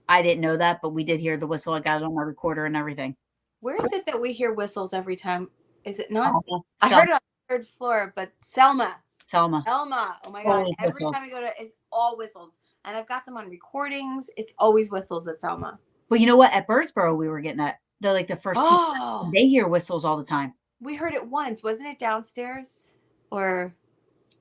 I didn't know that, but we did hear the whistle. I got it on my recorder and everything. Where is it that we hear whistles every time? Is it not? I heard it on the third floor, but Selma. Oh my God. Always every time I go to, it's all whistles. And I've got them on recordings. It's always whistles at Selma. But you know what? At Birdsboro, we were getting that. They're like the first two. They hear whistles all the time. We heard it once. Wasn't it downstairs? Or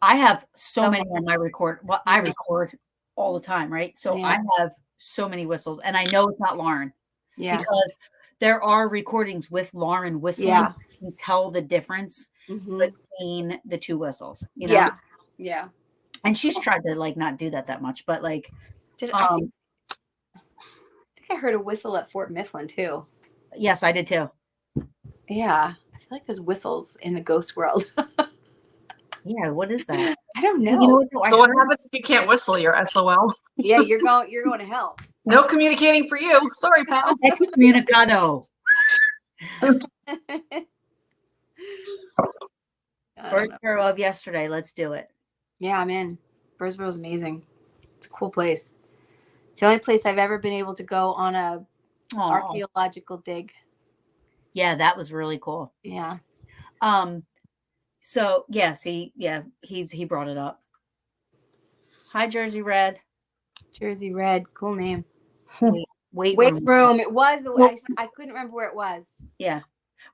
I have so many on my record. Well, I record all the time, right? So I have so many whistles, and I know it's not Lauren. Yeah. Because there are recordings with Lauren whistling. Yeah. You can tell the difference between the two whistles. You know? Yeah. Yeah. And she's tried to like not do that much, but like I think I heard a whistle at Fort Mifflin too. Yes, I did too. Yeah. I feel like there's whistles in the ghost world. Yeah, what is that? I don't know. You know so what happens if you can't whistle? You're SOL. Yeah, you're going to hell. No communicating for you. Sorry, pal. Excommunicado. Birdsboro of yesterday. Let's do it. Yeah, I'm in. Birdsboro is amazing. It's a cool place. It's the only place I've ever been able to go on a archaeological dig. Yeah, that was really cool. Yeah. So he brought it up. Hi, Jersey Red. Jersey Red, cool name. Weight room. It was. I couldn't remember where it was. Yeah,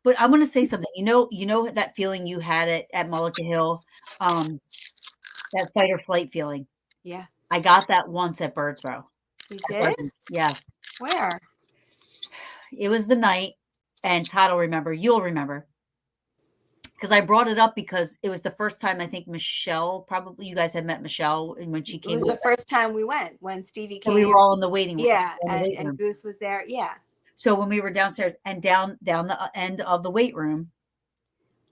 but I want to say something. You know that feeling you had at Mullica Hill, that fight or flight feeling. Yeah, I got that once at Birdsboro. You did? Yes. Where? It was the night, and Todd will remember. You'll remember. Because I brought it up because it was the first time I think Michelle, probably you guys had met Michelle, and when she came. It was the first time we went, when Stevie came. So we were all in the waiting room. Yeah, and Goose was there. Yeah. So when we were downstairs and down the end of the weight room,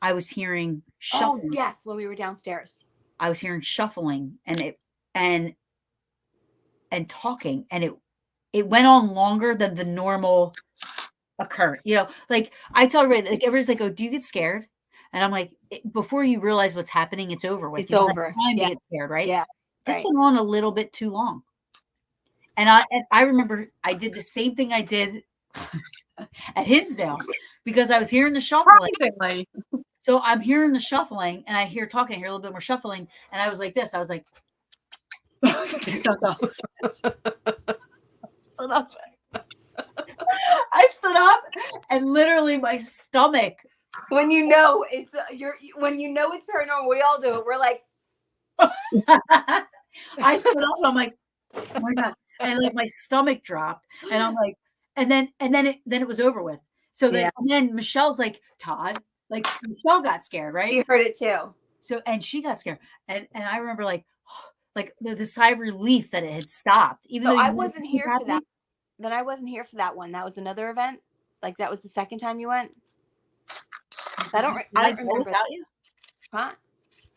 I was hearing shuffling. Oh yes, when we were downstairs. I was hearing shuffling and talking, and it went on longer than the normal occurrence. You know, like I tell everybody, like everybody's like, "Oh, do you get scared?" And I'm like, before you realize what's happening, it's over with. It's over. Time to get scared, right? Yeah. This went on a little bit too long. And I remember I did the same thing I did at Hinsdale because I was hearing the shuffling. So I'm hearing the shuffling, and I hear talking. I hear a little bit more shuffling, and I was like this. I was like, stood up. I stood up, and literally my stomach. When you know it's paranormal, we all do it. We're like, I stood up and I'm like, oh my God. and like my stomach dropped, and I'm like, and then it was over with. So then Yeah. and then Michelle's like, Todd, like Michelle got scared, right? You heard it too. So and she got scared, and I remember like the sigh of relief that it had stopped, even So though I you wasn't here for that. Then I wasn't here for that one. That was another event. Like that was the second time you went. I don't go remember. without you. Huh?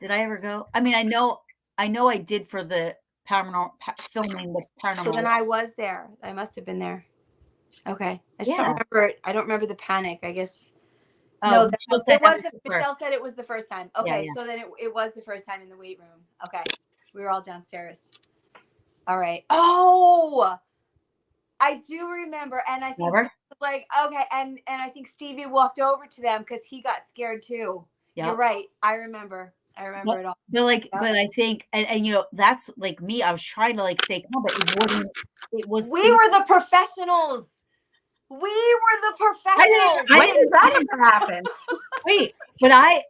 Did I ever go? I mean, I know I did for the filming the paranormal. So then I was there. I must have been there. Okay. I just Yeah. don't remember it. I don't remember the panic, I guess. Oh, No, Michelle said it was that was the Michelle first. said it was the first time. Okay, yeah. so then it was the first time in the weight room. Okay. We were all downstairs. All right. Oh, I do remember. And I think Never? like, okay, and I think Stevie walked over to them because he got scared too. Yep. You're right. I remember it all. But like, Yep. but I think, and you know, that's like me. I was trying to like stay calm, but it wasn't. It was. We were the professionals. We were the professionals. When did that ever happen? Wait, but I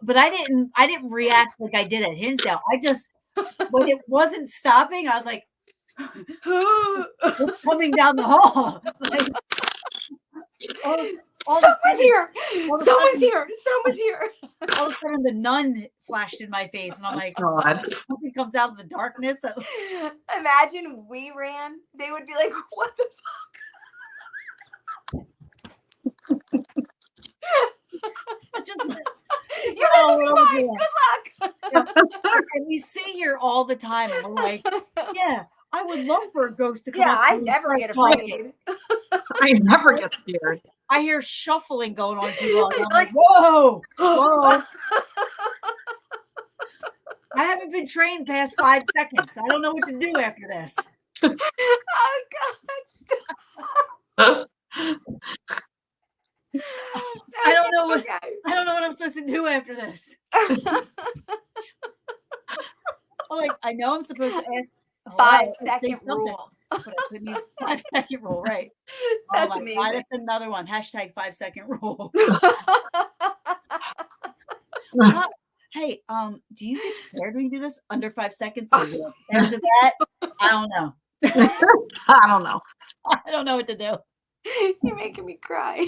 didn't react like I did at Hinsdale. I just when it wasn't stopping, I was like, it's coming down the hall. Like, Someone's here. Someone's here. Someone's here. All of a sudden, the nun flashed in my face, and I'm like, God. something comes out of the darkness. Imagine we ran. They would be like, "What the Just You're gonna be fine. Good luck." and we sit here all the time, and we're like, yeah, I would love for a ghost to come Yeah, up. I and never start get talking. afraid. I never get scared. I hear shuffling going on too long. I'm like, whoa, whoa. I haven't been trained past 5 seconds. I don't know what to do after this. Oh God! I don't know what Okay. I don't know what I'm supposed to do after this. I'm like, I know I'm supposed to ask 5-second rule. But I couldn't use 5-second rule, right? That's my amazing. God, that's another one. Hashtag 5-second rule. Hey, do you get scared when you do this under 5 seconds? After that, I don't know. I don't know. I don't know what to do. You're making me cry.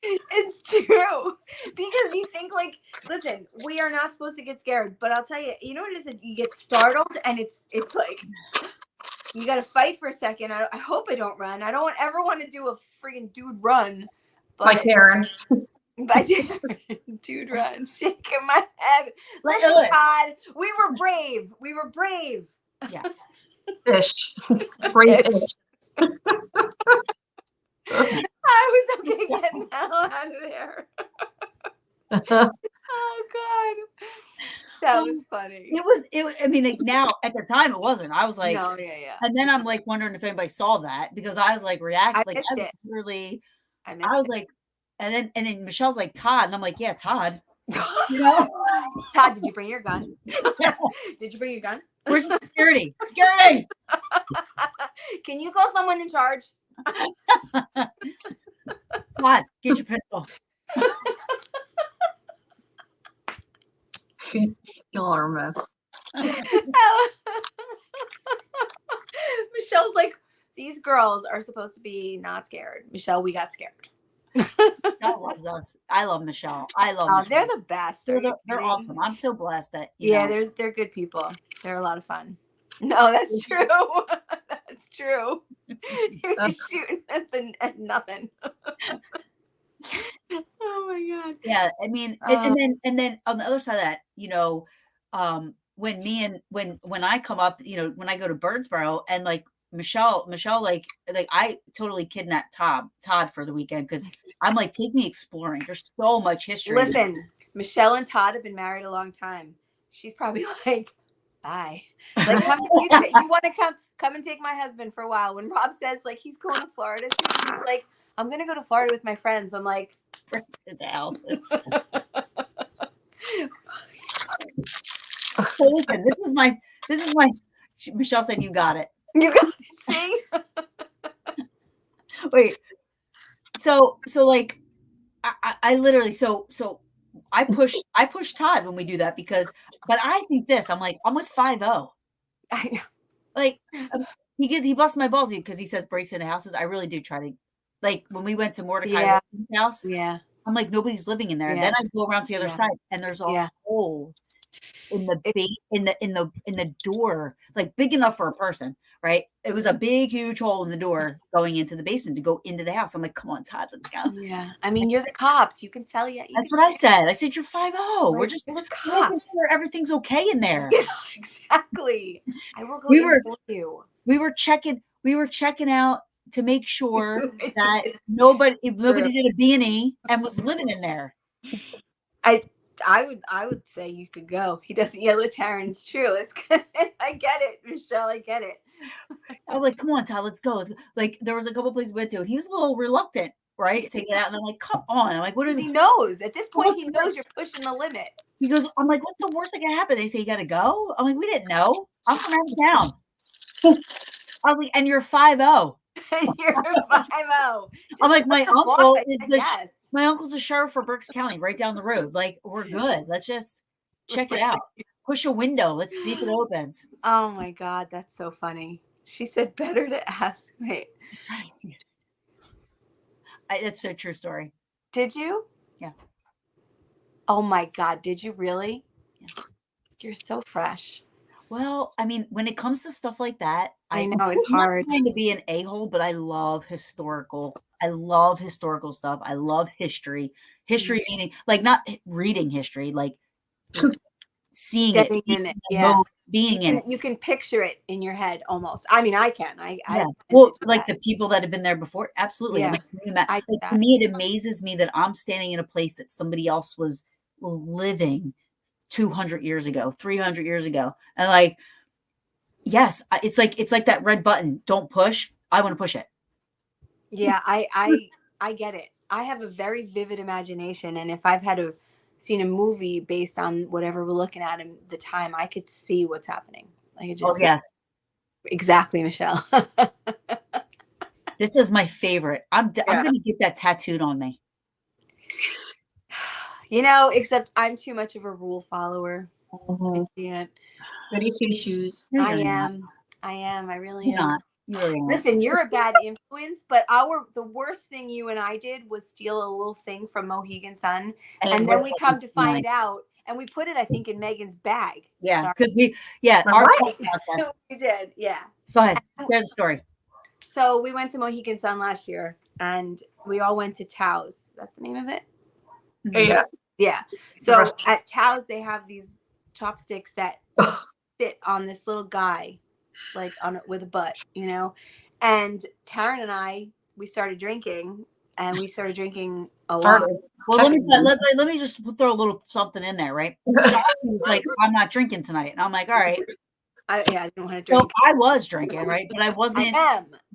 It's true. Because you think like, listen, we are not supposed to get scared, but I'll tell you, you know what it is? You get startled and it's like you got to fight for a second. I hope I don't run. I don't ever want to do a freaking dude run. Like Taryn. But dude run, shaking my head. Listen, Todd, we were brave. We were brave. Yeah. Fish. Brave fish. I was okay getting the hell out of there. Oh God, that was funny. I mean, like now at the time it wasn't. I was like, no, yeah. And then I'm like wondering if anybody saw that because I was like reacting. Like missed I it. literally, I was it. like, and then Michelle's like Todd, and I'm like, yeah, Todd. You know? Todd, did you bring your gun? Did you bring your gun? Where's the security? Security. Can you call someone in charge? Todd, get your pistol. Y'all are a mess. Michelle's like, these girls are supposed to be not scared. Michelle, we got scared. Michelle loves us. I love Michelle. I love Michelle. They're the best. They're awesome. I'm so blessed that you know. They're good people. They're a lot of fun. No, that's true. That's true. You're shooting at nothing. Oh my God. Yeah, I mean, and then on the other side of that, you know, when I come up, you know, when I go to Birdsboro and like Michelle, like I totally kidnapped Todd for the weekend because I'm like, take me exploring. There's so much history. Listen, Michelle and Todd have been married a long time. She's probably like, bye. Like, you want to come and take my husband for a while. When Rob says like he's going to Florida, he's like, I'm gonna go to Florida with my friends. I'm like, friends in the houses. So listen, this is my. Michelle said you got it. You got it. See? Wait. So like, I literally so I push Todd when we do that because, but I think this. I'm like, I'm with 5-0. I know. Like he busts my balls because he says breaks into houses. I really do try to, like when we went to Mordecai's Yeah. house, Yeah. I'm like, nobody's living in there. Yeah. Then I go around to the other Yeah. side and there's a Yeah. hole in the door, like big enough for a person, right? It was a big, huge hole in the door going into the basement to go into the house. I'm like, come on, Todd, let's go. Yeah. I mean, you're the cops. You can tell you. That's what I said. I said, you're 5'0". We're Like, just you're the making cops. sure everything's okay in there. Yeah, exactly. I will go We in were- for you. We were checking out to make sure that nobody did a B&E and was living in there. I would say you could go. He doesn't yell at Taryn. It's true. It's I get it, Michelle. I get it. I'm like, come on, Todd, let's go. Like there was a couple places we went to, and he was a little reluctant, right, to get out. And I'm like, come on. I'm like, what is He knows. At this point, What's he the knows you're pushing the limit. He goes, I'm like, what's the worst that can happen? They say you gotta go. I'm like, we didn't know. I'm from out of town. I was like, and you're 5'0". You're 5'0". I'm like, my Boss, uncle I is said the yes. my uncle's a sheriff for Berks County, right down the road. Like, we're good. Let's just check it out. Push a window. Let's see if it opens. Oh my God, that's so funny. She said better to ask. Wait, It's a true story. did you? Yeah. Oh my God, did you really? Yeah. You're so fresh. Well, I mean, when it comes to stuff like that, I know it's I'm not hard. trying to be an a-hole, but I love historical. I love historical stuff. I love history. History meaning like not reading history, like seeing it, Getting in it. being Yeah. being in it. You can picture it in your head almost. I mean, I can. I Well, tend to do like that. the people that have been there before, absolutely. Yeah, And like, I do like, to that. me, it amazes me that I'm standing in a place that somebody else was living 200 years ago, 300 years ago, and like, yes, it's like that red button. Don't push. I want to push it. Yeah, I get it. I have a very vivid imagination, and if I've seen a movie based on whatever we're looking at in the time, I could see what's happening. I could just Oh see yes, exactly, Michelle. this is my favorite. I'm gonna get that tattooed on me. Except I'm too much of a rule follower. I can't. Goody two shoes. I am. I really You're am. not. You really aren't. Listen, you're a bad influence, but the worst thing you and I did was steal a little thing from Mohegan Sun, and then we come to find out, and we put it, I think, in Megan's bag. Yeah, because our process. We did, yeah. Go ahead, share the story. So we went to Mohegan Sun last year, and we all went to Tao's. That's the name of it? Yeah. Yeah. So at Tao's, they have these chopsticks that sit on this little guy, like with a butt, and Taryn and I, we started drinking a lot. Well, let me just throw a little something in there, right? He was like, I'm not drinking tonight. And I'm like, all right. I didn't want to drink. So I was drinking, right? But I wasn't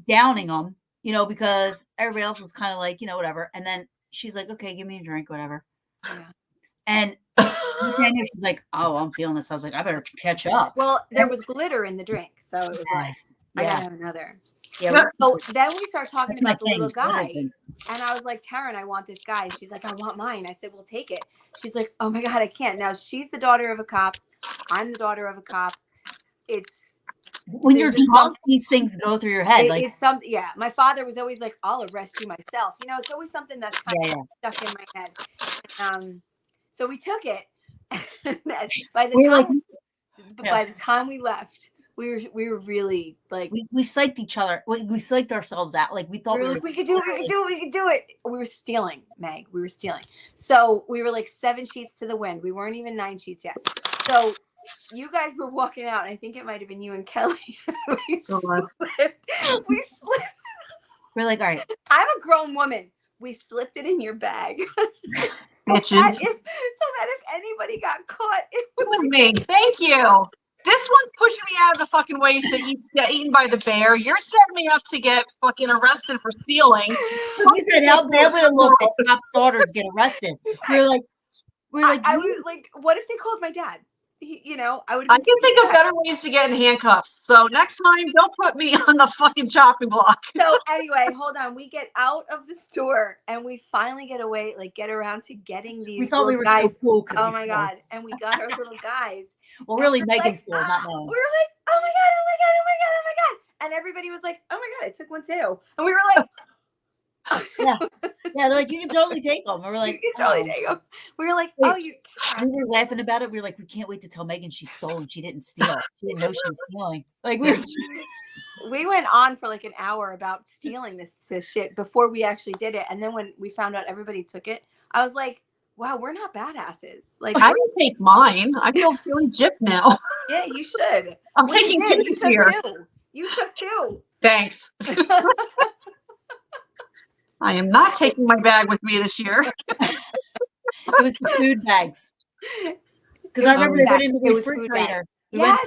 downing them, because everybody else was kind of like, whatever. And then she's like, okay, give me a drink, whatever. Yeah. And she's like, oh, I'm feeling this. I was like, I better catch up. Well, there was glitter in the drink. So it was I gotta have another. Yeah. So then we start talking about the little guy. Thing. And I was like, Taryn, I want this guy. She's like, I want mine. I said, well, take it. She's like, oh my God, I can't. Now she's the daughter of a cop. I'm the daughter of a cop. It's when you're drunk, these things go through your head. It's something. Yeah. My father was always like, I'll arrest you myself. It's always something that's kind of stuck in my head. So we took it. By the time we left, we were really like we psyched each other. We psyched ourselves out. Like we thought we could do it. We were stealing, Meg. We were stealing. So we were like 7 sheets to the wind. We weren't even 9 sheets yet. So you guys were walking out. I think it might have been you and Kelly. We slipped. We're like, all right. I'm a grown woman. We slipped it in your bag. Bitches. so that if anybody got caught, it was me. Thank you. This one's pushing me out of the fucking way so you get eaten by the bear. You're setting me up to get fucking arrested for stealing. You said how bad would it look if cops' daughters get arrested? We were like, I was like, what if they called my dad? I would. I can think of better ways to get in handcuffs. So next time, don't put me on the fucking chopping block. So anyway, hold on. We get out of the store and we finally get around to getting these. We thought we were guys. so cool. Oh my God! And we got our little guys, Well, really, And we're Megan like, stole, not we were Melon. like, oh my god, oh my god, oh my god, oh my god, and everybody was like, oh my god, I took one too, and we were like, Yeah, they're like, you can totally take them. And we're like, you can totally oh. take them. We were like, Wait. oh, you We were laughing about it. We were like, we can't wait to tell Megan she stole and she didn't steal. She didn't know she was stealing. Like we went on for like an hour about stealing this shit before we actually did it. And then when we found out everybody took it, I was like, wow, we're not badasses. Like, I didn't take mine. I feel really gypped now. yeah, you should. I'm Well, taking you did. two You this took year. two. You took two. Thanks. I am not taking my bag with me this year. it was the food bags. Because I remember they went in the refrigerator. They went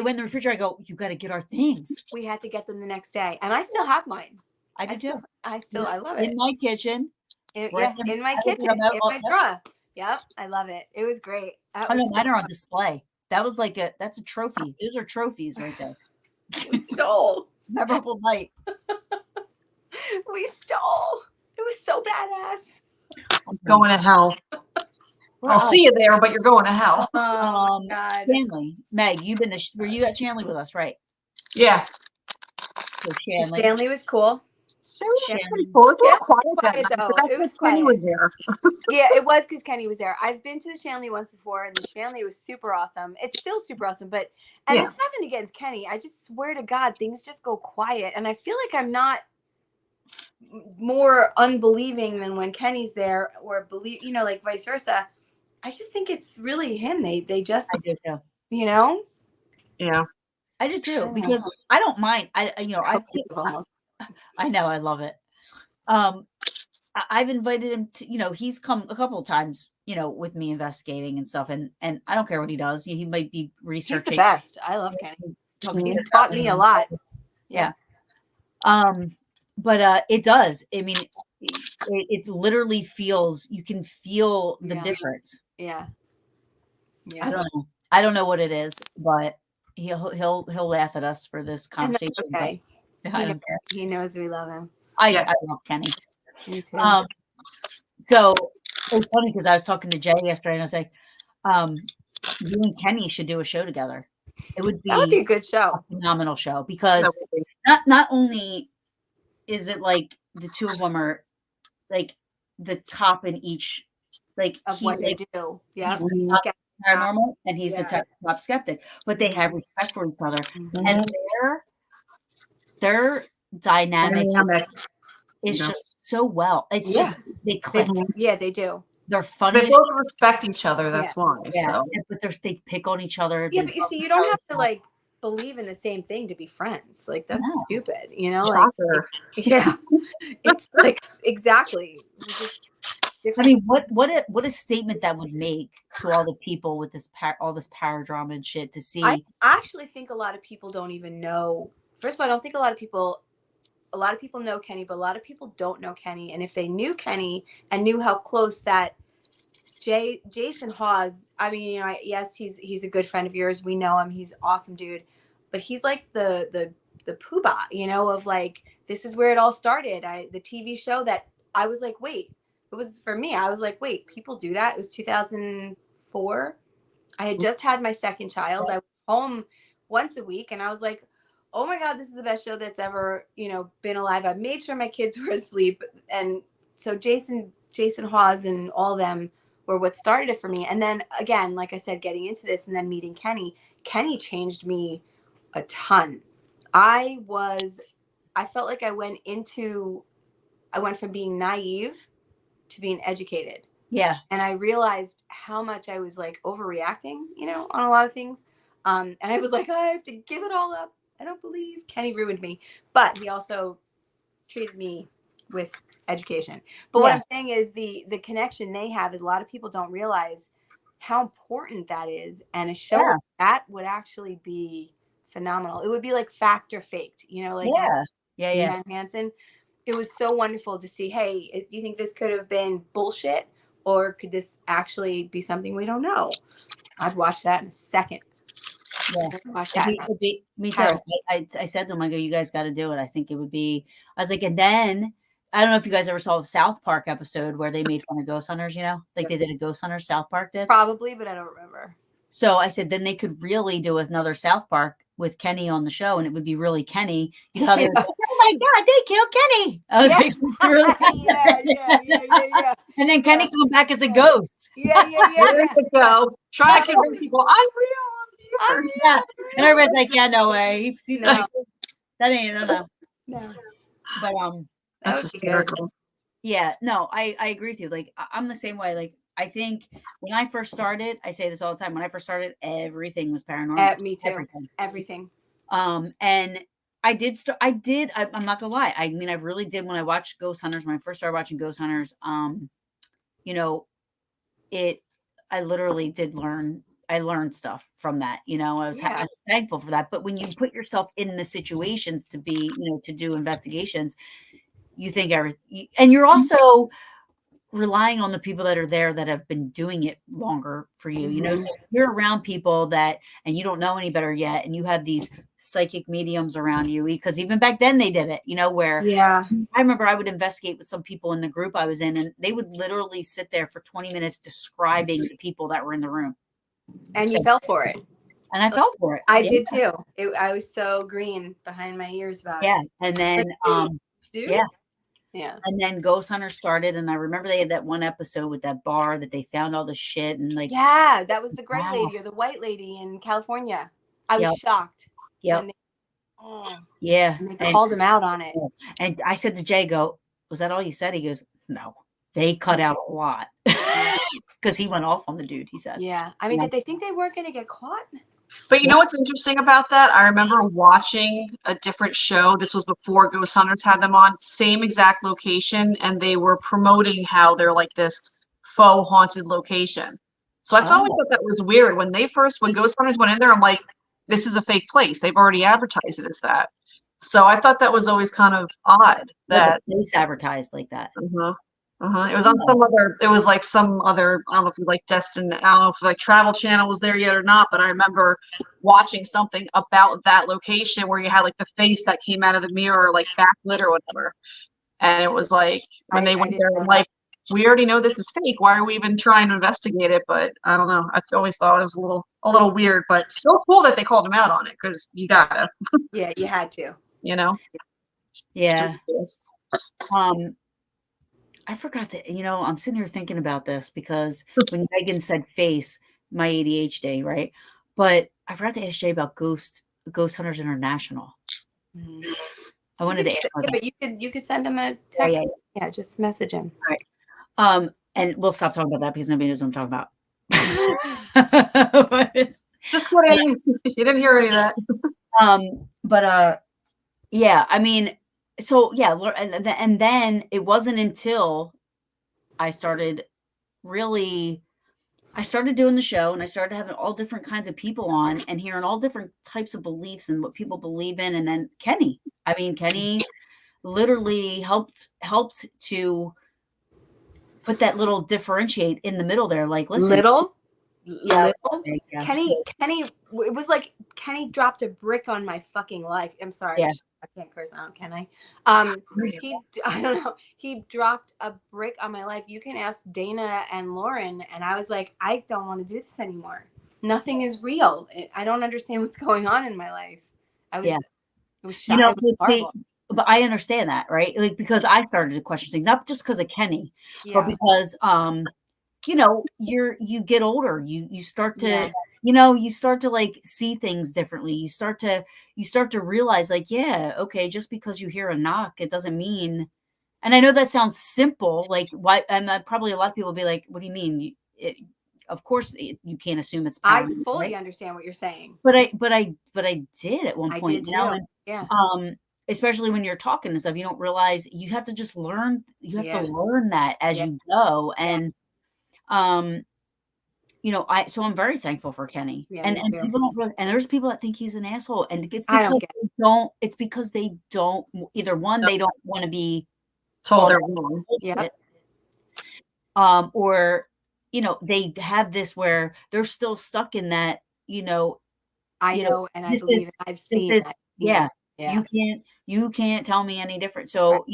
in the refrigerator. I go, you got to get our things. We had to get them the next day, and I still have mine. I do too. I love it. In my kitchen. In my kitchen, in my drawer. Yep, I love it. It was great. I know mine are on display. That was like that's a trophy. Those are trophies right there. We stole. Memorable night. We stole. It was so badass. Going to hell. I'll see you there, but you're going to hell. Oh God. Shanley, Meg, were you at Shanley with us, right? Yeah. So Shanley. Stanley was cool. Pretty cool. It was a little quiet that Quiet, night, though. but that's It was because Kenny quiet. was there. Yeah, it was because Kenny was there. I've been to the Shanley once before, and the Shanley was super awesome. It's still super awesome, but it's nothing against Kenny. I just swear to God, things just go quiet, and I feel like I'm not more unbelieving than when Kenny's there, or believe, like vice versa. I just think it's really him. They just, I do too. Yeah. I do too, because I don't mind. I know, I love it. I've invited him to, he's come a couple of times, with me investigating and stuff, and I don't care what he does. He might be researching. He's the best. I love Kenny. He's taught me a lot. Yeah. But it does. I mean, it literally feels, you can feel the difference. Yeah. I don't know what it is, but he'll laugh at us for this conversation. Okay. I don't care. He knows we love him. I love Kenny. Me too. So it was funny because I was talking to Jay yesterday, and I was like, you and Kenny should do a show together. That would be a good show. A phenomenal show, because not only is it like the two of them are like the top in each, like of what they do. Yeah. He's the top paranormal and he's the top skeptic, but they have respect for each other, and their dynamic is just so well. It's just they click. They do. They're funny. They both respect each other. That's why. Yeah, but they pick on each other. Yeah, but you see, you don't have to like believe in the same thing to be friends. Like that's stupid, it's like exactly. I mean, what a statement that would make to all the people with this all this power drama and shit to see. I actually think a lot of people don't even know. First of all, I don't think a lot of people know Kenny, but a lot of people don't know Kenny. And if they knew Kenny and knew how close that Jason Hawes, I mean, yes, he's a good friend of yours. We know him. He's an awesome dude, but he's like the poobah, of like, this is where it all started. The TV show that I was like, wait, it was for me. I was like, wait, people do that. It was 2004. I had just had my second child. I was home once a week, and I was like, oh my God, this is the best show that's ever, been alive. I made sure my kids were asleep. And so Jason Hawes and all of them were what started it for me. And then again, like I said, getting into this and then meeting Kenny changed me a ton. I felt like I went from being naive to being educated. Yeah. And I realized how much I was like overreacting, on a lot of things. And I was like, I have to give it all up. I don't believe Kenny ruined me, but he also treated me with education. But what I'm saying is the connection they have is a lot of people don't realize how important that is. And a show like that would actually be phenomenal. It would be like fact or faked, Van Hansen. It was so wonderful to see, hey, do you think this could have been bullshit, or could this actually be something we don't know? I'd watch that in a second. Yeah, me too. I said to him, I go, you guys got to do it. I think it would be. I was like, and then I don't know if you guys ever saw the South Park episode where they made fun of ghost hunters. Like they did a ghost hunter. South Park did probably, but I don't remember. So I said, then they could really do another South Park with Kenny on the show, and it would be really Kenny. You know, how they would go, oh my God, they killed Kenny. I was like, really? Yeah. And then Kenny come back as a ghost. Yeah. There you go. Try to convince people I'm real. I'm here. Yeah. And everybody's like, yeah, no way. He's No. like, that ain't no. No. But That That's would be good. hysterical. yeah, no, I agree with you. Like I'm the same way. Like I think when I first started, I say this all the time. When I first started, everything was paranormal. Me too. Everything. Everything. And I did start. I'm not gonna lie. I mean, I really did when I watched Ghost Hunters. When I first started watching Ghost Hunters, you know, I literally did learn. I learned stuff from that. You know, I was thankful for that. But when you put yourself in the situations to be, to do investigations, you think and you're also relying on the people that are there that have been doing it longer for you. So you're around people that, and you don't know any better yet, and you have these psychic mediums around you, because even back then they did it, where I remember I would investigate with some people in the group I was in, and they would literally sit there for 20 minutes describing the people that were in the room. And you fell for it. And I fell for it. I did too. I was so green behind my ears about it. Yeah. And then, Yeah. And then Ghost Hunter started, and I remember they had that one episode with that bar that they found all the shit, and like, that was the gray lady or the white lady in California. I was shocked. Yep. And they called him out on it. And I said to Jay, was that all you said? He goes, no, they cut out a lot, because he went off on the dude, he said. Yeah. I mean, did they think they weren't going to get caught? But you know what's interesting about that? I remember watching a different show. This was before Ghost Hunters had them on, same exact location, and they were promoting how they're like this faux haunted location. So I always thought that was weird. When Ghost Hunters went in there, I'm like, this is a fake place. They've already advertised it as that. So I thought that was always kind of odd that the place advertised like that. It was on some other, I don't know if it was like Destin, I don't know if like Travel Channel was there yet or not, but I remember watching something about that location where you had like the face that came out of the mirror, like backlit or whatever. And it was like, when they went there, I'm like, we already know this is fake. Why are we even trying to investigate it? But I don't know. I always thought it was a little weird, but still cool that they called him out on it, because you gotta. Yeah, you had to. Yeah. I forgot to, I'm sitting here thinking about this, because when Megan said face, my ADHD, right? But I forgot to ask Jay about Ghost Hunters International. I wanted to ask her that. But you could send him a text. Yeah, just message him. All right. And we'll stop talking about that, because nobody knows what I'm talking about. Just kidding. You didn't hear any of that. Yeah, I mean, so yeah, and then it wasn't until I started doing the show, and I started having all different kinds of people on, and hearing all different types of beliefs and what people believe in. And then Kenny literally helped to put that little differentiate in the middle there. Like, listen, little. Kenny, it was like Kenny dropped a brick on my fucking life. I'm sorry. Yeah. I can't curse out, can I? I don't know. He dropped a brick on my life. You can ask Dana and Loren. And I was like, I don't want to do this anymore. Nothing is real. I don't understand what's going on in my life. It was shocking. It was horrible. But I understand that, right? Like, because I started to question things, not just because of Kenny, but because you get older, you start to you start to like see things differently. You start to realize, like, okay, just because you hear a knock, it doesn't mean. And I know that sounds simple, like, why? And probably a lot of people will be like, what do you mean? Of course you can't assume it's I fully understand what you're saying, but I did at one point. I did too. Especially when you're talking and stuff, you don't realize you have to just learn. You have to learn that as you go. And, so I'm very thankful for Kenny. And people don't really, and there's people that think he's an asshole, and it's because they don't either one, they don't want to be told they're wrong. Or, they have this where they're still stuck in that, I know, and I believe it. I've seen that. You can't tell me any different. So,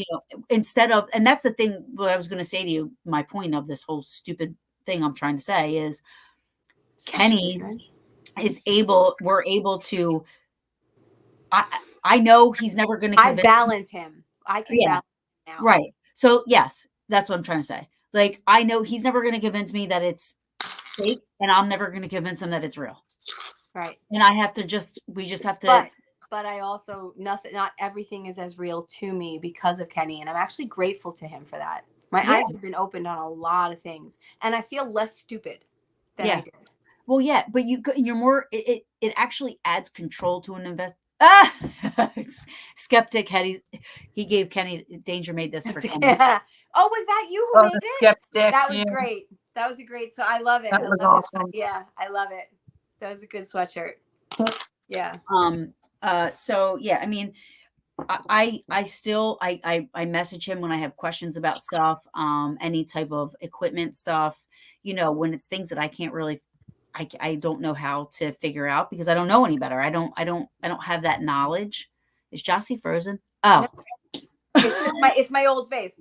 instead of, and that's the thing, what I was going to say to you, my point of this whole stupid thing I'm trying to say is, Kenny we're able to, I know he's never going to I convince balance him. I can Yeah. balance him now. Right. So yes, that's what I'm trying to say. Like, I know he's never going to convince me that it's fake, and I'm never going to convince him that it's real. Right. And we just have to. But I also, not everything is as real to me because of Kenny. And I'm actually grateful to him for that. My eyes have been opened on a lot of things, and I feel less stupid than I did. Well, yeah, but you're more, it actually adds control to an skeptic had he gave Kenny, Danger made this for Kenny. Yeah. Oh, was that you who made the it? skeptic. That was great. That was a great. So I love it. That was awesome. Yeah, I love it. That was a good sweatshirt. Yeah. So yeah, I mean, I still message him when I have questions about stuff, any type of equipment stuff, when it's things that I can't really, I don't know how to figure out because I don't know any better. I don't have that knowledge. Is Jocie frozen? Oh, no. It's my old face.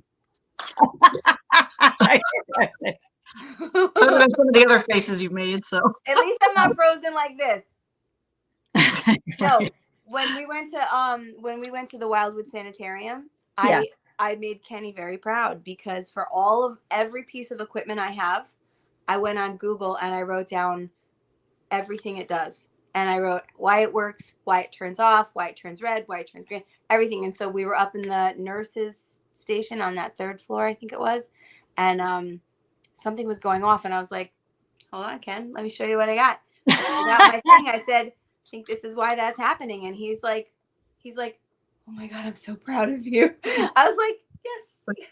Better than some of the other faces you've made. So at least I'm not frozen like this. No, when we went to the Wildwood Sanitarium, I made Kenny very proud because for every piece of equipment I have, I went on Google and I wrote down everything it does. And I wrote why it works, why it turns off, why it turns red, why it turns green, everything. And so we were up in the nurses station on that 3rd floor, I think it was. And something was going off and I was like, hold on, Ken, let me show you what I got. I pulled out my thing. I said, I think this is why that's happening. And he's like, oh my God, I'm so proud of you. I was like, yes.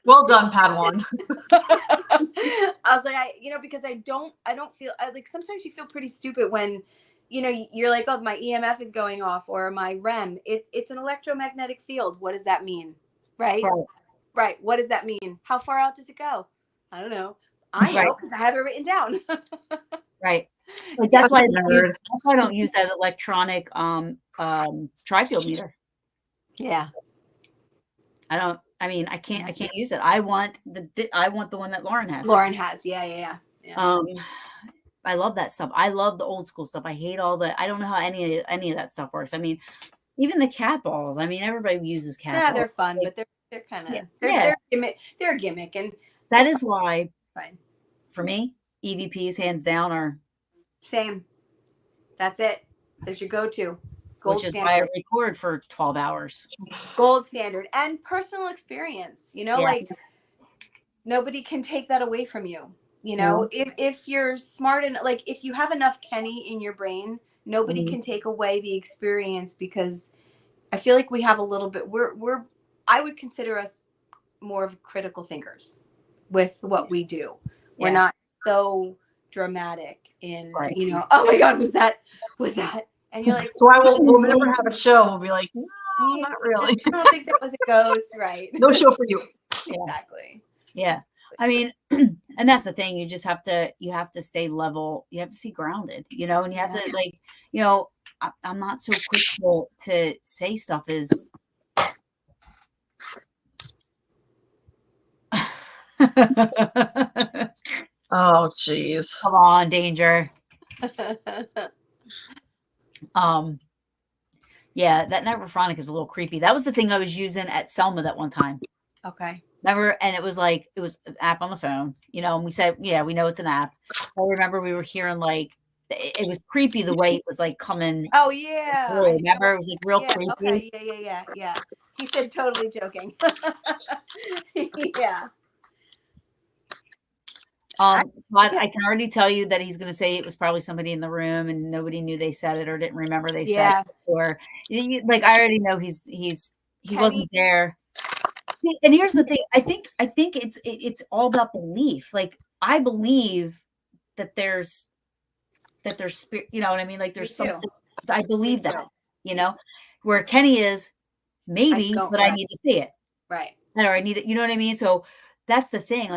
Well done, Padawan. I was like, because I don't feel like sometimes you feel pretty stupid when, you're like, oh, my EMF is going off or my REM. It's an electromagnetic field. What does that mean? Right. What does that mean? How far out does it go? I don't know. I know because I have it written down. Right. Like that's why I don't use that electronic tri-field meter. Yeah. I can't use it. I want the one that Loren has. Loren has. Yeah. I love that stuff. I love the old school stuff. I hate I don't know how any of that stuff works. I mean, even the cat balls. I mean, everybody uses cat balls. Yeah, they're fun, but they're kind of they're a gimmick, and that is why for me, EVPs hands down are same. That's it. That's your go-to. Gold which is standard. why I record for 12 hours. Gold standard and personal experience. Like nobody can take that away from you. If you're smart and like if you have enough Kenny in your brain, nobody can take away the experience because I feel like we have a little bit. I would consider us more of critical thinkers with what we do. We're not so dramatic in oh my God, was that and you're like, so we'll never have a show. We'll be like, no, not really. I don't think that was a ghost, right? No show for you. Exactly. Yeah. I mean, and that's the thing. You just have to stay level. You have to stay grounded, and you have to I'm not so quick to say stuff is. Oh, jeez. Come on, Danger. Yeah, that Neverphonic is a little creepy. That was the thing I was using at Selma that one time. Okay. Remember, and it was an app on the phone, and we said, yeah, we know it's an app. I remember we were hearing it was creepy the way it was coming. Oh yeah. Remember, it was real creepy. Okay. Yeah. He said totally joking. Yeah. So I can already tell you that he's going to say it was probably somebody in the room and nobody knew they said it or didn't remember they said it, or I already know he wasn't there. See, and here's the thing. I think it's all about belief. I believe that there's spirit. You know what I mean? There's something. I believe that. Where Kenny is maybe, but I need to see it. Right. Or I need it. You know what I mean? So that's the thing.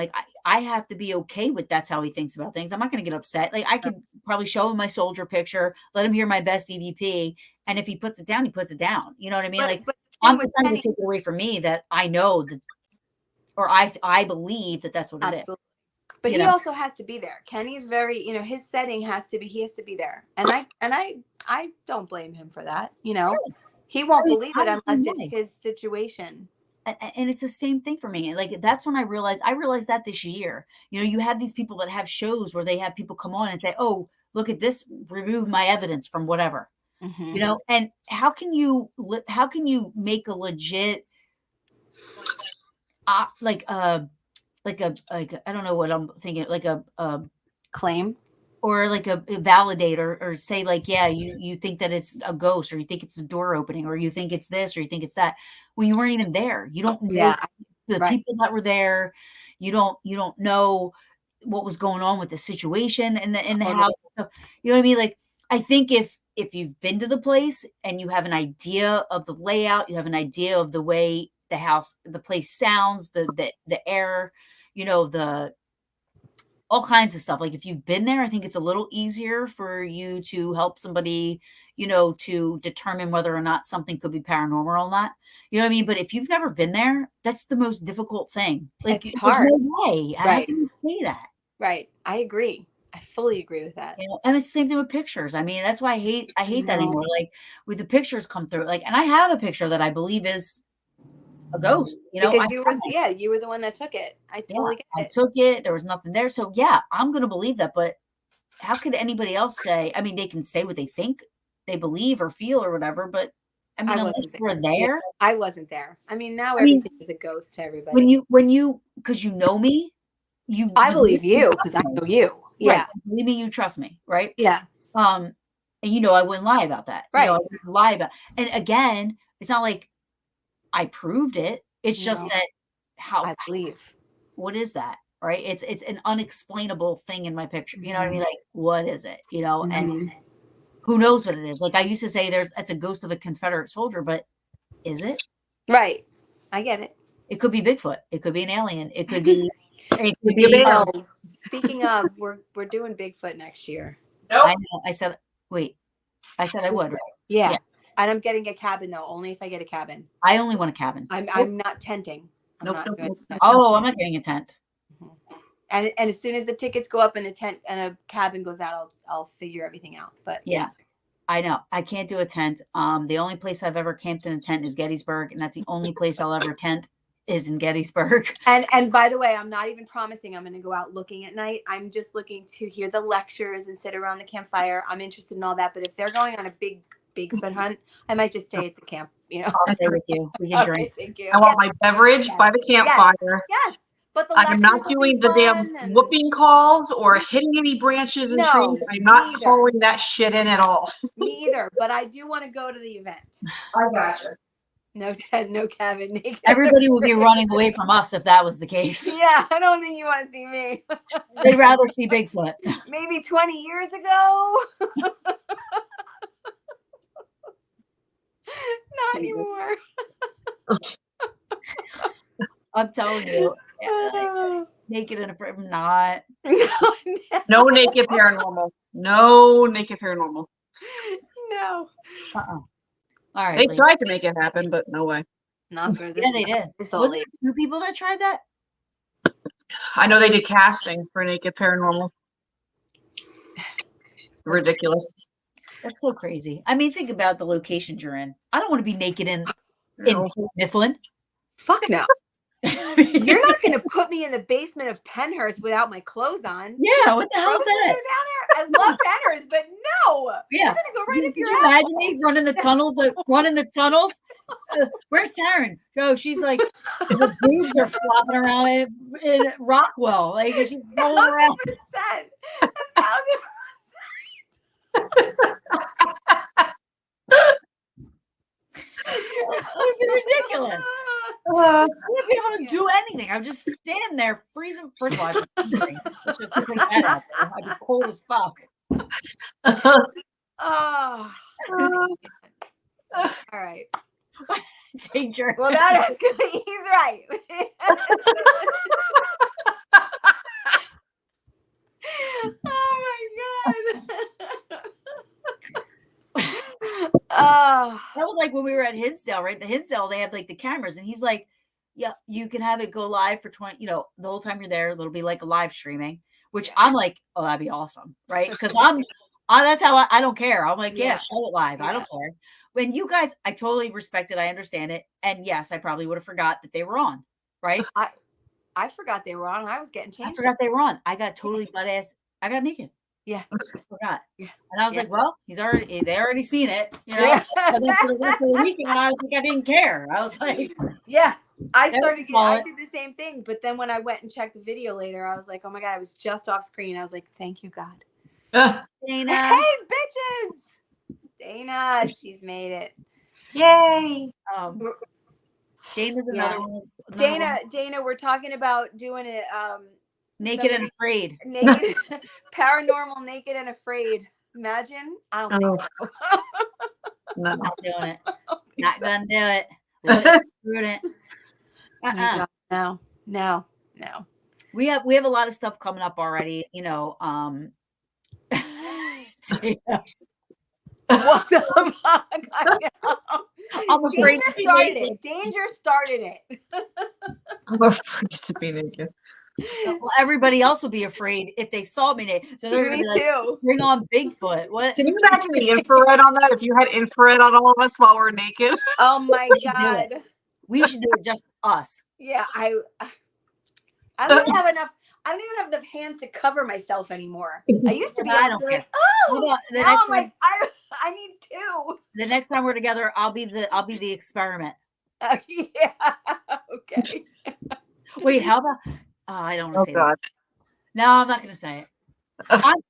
I have to be okay with that's how he thinks about things. I'm not going to get upset. I could probably show him my soldier picture, let him hear my best EVP, and if he puts it down, he puts it down. You know what I mean? But I'm not trying to take it away from me that I know that, or I believe that that's what it is. But You he know? also has to be there. Kenny's very, his setting has to be, he has to be there. And I don't blame him for that. He won't I mean, believe I'm it the same unless it's way. his situation. And it's the same thing for me. Like, that's when I realized that this year, you have these people that have shows where they have people come on and say, oh, look at this, remove my evidence from whatever, and how can you make a legit, like a, I don't know what I'm thinking, like a Claim. or like a validate or say like, yeah, you think that it's a ghost, or you think it's the door opening, or you think it's this, or you think it's that, when you weren't even there. You don't know Yeah. the Right. people that were there. You don't know what was going on with the situation in the Totally. house. So, you know what I mean? Like, I think if you've been to the place and you have an idea of the layout, you have an idea of the way the place sounds, the air, the all kinds of stuff. Like, if you've been there, I think it's a little easier for you to help somebody, to determine whether or not something could be paranormal or not. You know what I mean? But if you've never been there, that's the most difficult thing. Like, It's there's hard. no way. How Right. can you say that? Right. I agree. I fully agree with that. And it's the same thing with pictures. I mean, that's why I hate that No. anymore. Like, with the pictures come through, like, and I have a picture that I believe is a ghost, Because you were the one that took it. I totally get I it. took it. There was nothing there. So yeah, I'm going to believe that. But how could anybody else say? I mean, they can say what they think they believe or feel or whatever, but I mean, I unless wasn't you were there. Yeah, there, I wasn't there. I mean, now I mean, everything is a ghost to everybody. because you know me, I believe you because I know you. Right. Yeah. Believe me, you trust me, right? Yeah. And I wouldn't lie about that. Right. I wouldn't lie about. And again, it's not like I proved it. It's just No. that I believe. what is that? Right? It's an unexplainable thing in my picture. You know what I mean? Like, what is it? And who knows what it is? Like, I used to say that's a ghost of a Confederate soldier, but is it? Right. I get it. It could be Bigfoot. It could be an alien. It could be. It could be a be. bear. Oh, speaking of, we're doing Bigfoot next year. I know. I said I would. Right? Yeah. Yeah. And I'm getting a cabin though. Only if I get a cabin. I only want a cabin. I'm not tenting. I'm Nope, not nope, doing nope. that. Oh, I'm not getting a tent. And as soon as the tickets go up and a tent and a cabin goes out, I'll figure everything out. But Yeah. I know. I can't do a tent. The only place I've ever camped in a tent is Gettysburg, and that's the only place I'll ever tent is in Gettysburg. And by the way, I'm not even promising I'm going to go out looking at night. I'm just looking to hear the lectures and sit around the campfire. I'm interested in all that. But if they're going on a big Bigfoot hunt, I might just stay at the camp. I'll stay with you. We can drink. Thank you. I want my beverage by the campfire. Yes. But the I'm not lectures will doing be the damn fun and- whooping calls or hitting any branches and No, trees. I'm not neither. calling that shit in at all. Me either. But I do want to go to the event. I gotcha. No tent, no cabin, naked. Everybody would be running away from us if that was the case. Yeah, I don't think you want to see me. They'd rather see Bigfoot. Maybe 20 years ago. Not anymore. I'm telling you, naked and afraid. I'm not. No naked paranormal. No naked paranormal. No. All right. They ladies. tried to make it happen, but no way. Not for this. Yeah, they did. This Was old there lady. 2 people that tried that? I know they did casting for naked paranormal. Ridiculous. That's so crazy. I mean, think about the locations you're in. I don't want to be naked in No. Mifflin. Fuck no. You're not going to put me in the basement of Penhurst without my clothes on. Yeah, what the hell is Frozen that? down there. I love Penhurst, but no. Yeah. I'm going to go right up Can your you ass. imagine me running the tunnels? Where's Taryn? Oh, she's like, the boobs are flopping around in Rockwell. Like, she's rolling around. 1,000%. 1,000%. It would be ridiculous. I wouldn't be able to do anything. I'm just standing there freezing. First of all, I'd be freezing. Let's just put that out there. I'd be cold as fuck. Oh. All right. Danger. Well, that is good. He's right. Oh my god. Oh. That was like when we were at Hinsdale, right? The Hinsdale, they have like the cameras, and he's like, yeah, you can have it go live for 20, the whole time you're there, it'll be like a live streaming, which I'm like, oh, that'd be awesome. Right. Cause that's how I don't care. I'm like, yeah, show it live. I don't care. When you guys, I totally respect it. I understand it. And yes, I probably would have forgot that they were on. Right. I forgot they were on. I was getting I changed. forgot they were on. I got totally butt ass. I got naked. Yeah. I forgot. Yeah. And I was like, well, they already seen it, Yeah. But then for the rest of the weekend, I was like, I didn't care. I was like, yeah. I That started. was fun. I did the same thing, but then when I went and checked the video later, I was like, "Oh my god!" I was just off screen. I was like, "Thank you, God." Dana. Hey, bitches! Dana, she's made it. Yay! Dana's another one. Dana, we're talking about doing it. Naked and afraid. Naked, paranormal, naked and afraid. Imagine. I don't think so. No. Not doing it. Not gonna do it. Little prudent. Oh my God, no. We have a lot of stuff coming up already. What the fuck? I know. I'm afraid Danger started it. I'm afraid to be naked. Well, everybody else would be afraid if they saw me naked. So they're gonna Me be like, too. bring on Bigfoot. What? Can you imagine the infrared on that? If you had infrared on all of us while we're naked? Oh my should do God. We should do it just us. Yeah, I don't even have enough. I don't even have enough hands to cover myself anymore. I used to be I able don't to care. like, How about the now next I'm like, I need two. The next time we're together, I'll be the experiment. Yeah. Okay. Wait, how about? I don't want to say God. that. No, I'm not going to say it.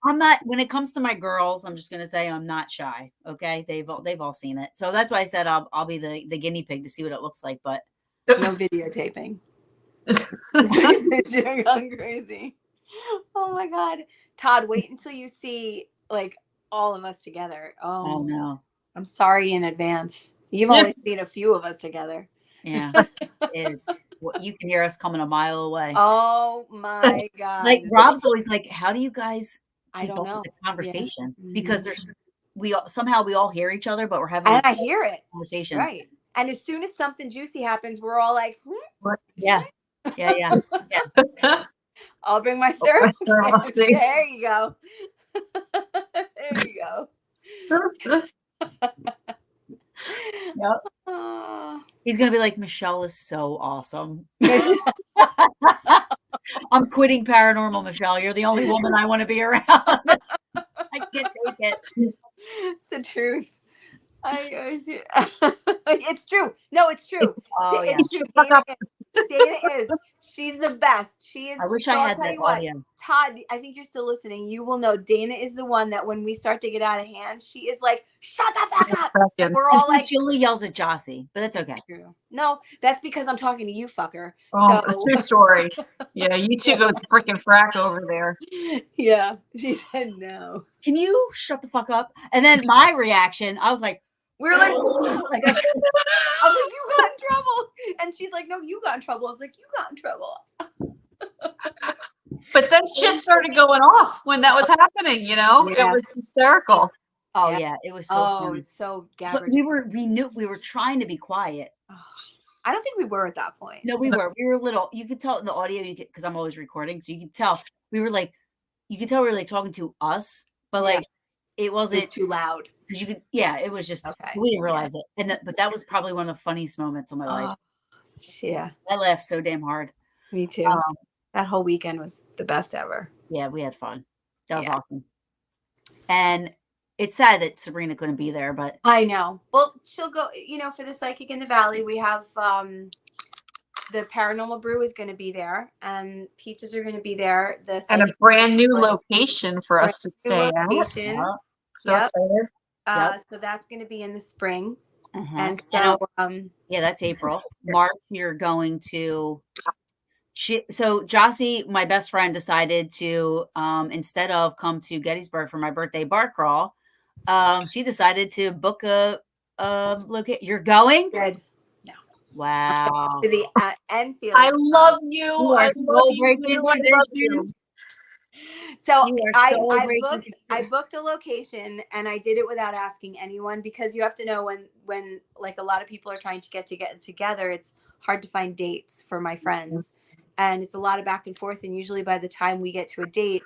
I'm not. When it comes to my girls, I'm just going to say I'm not shy. Okay, they've all seen it, so that's why I said I'll be the guinea pig to see what it looks like. But No videotaping. You're gone crazy. Oh my God, Todd, wait until you see like all of us together. oh no, I'm sorry in advance. You've only seen a few of us together. yeah, it's you can hear us coming a mile away. Oh my God! Like Rob's always like, how do you guys keep up know. with the conversation? Yeah. Because there's we all hear each other, but we're having and I hear it conversations, right. And as soon as something juicy happens, we're all like, yeah. I'll bring my therapist. Therapy. There you go. There you go. Yep. He's gonna be like, Michelle is so awesome. I'm quitting paranormal, Michelle. You're the only woman I want to be around. I can't take it. It's the truth. It's true. No, it's true. Oh, it's yeah. true. Dana is. She's the best. She is. I wish so I I'll had tell that you what, audio. Todd, I think you're still listening. You will know Dana is the one that when we start to get out of hand, she is like, shut the fuck up. And we're all like, she only yells at Jocie, but that's okay. True. No, that's because I'm talking to you, fucker. Oh, true story. Yeah, you two go freaking frack over there. Yeah, she said no. Can you shut the fuck up? And then my reaction, I was like, we were like, I was like, you got in trouble. And she's like, no, you got in trouble. I was like, you got in trouble. But then shit started going off when that was happening, It was hysterical. Oh yeah, it was so funny. It's so But gabbered. we knew we were trying to be quiet. I don't think we were at that point. No, we were little. You could tell in the audio, because I'm always recording, so you could tell we were like talking to us, but like it wasn't too loud. Because you could, it was just we didn't realize it, but that was probably one of the funniest moments of my life. Yeah, I laughed so damn hard. Me too. That whole weekend was the best ever. Yeah, we had fun. That was awesome. And it's sad that Sabrina couldn't be there, but I know. Well, she'll go. For the Psychic in the Valley, we have the Paranormal Brew is going to be there, and Peaches are going to be there. And a brand new location for us to stay at. So excited. So that's going to be in the spring. And so that's April. March, you're going to so Jocie, my best friend, decided to instead of come to Gettysburg for my birthday bar crawl, she decided to book a location. You're going? Good. No. Wow. To the Enfield. I love you. You are so breaking tradition. So I booked a location, and I did it without asking anyone, because you have to know when like a lot of people are trying to get together, it's hard to find dates for my friends. And it's a lot of back and forth. And usually by the time we get to a date,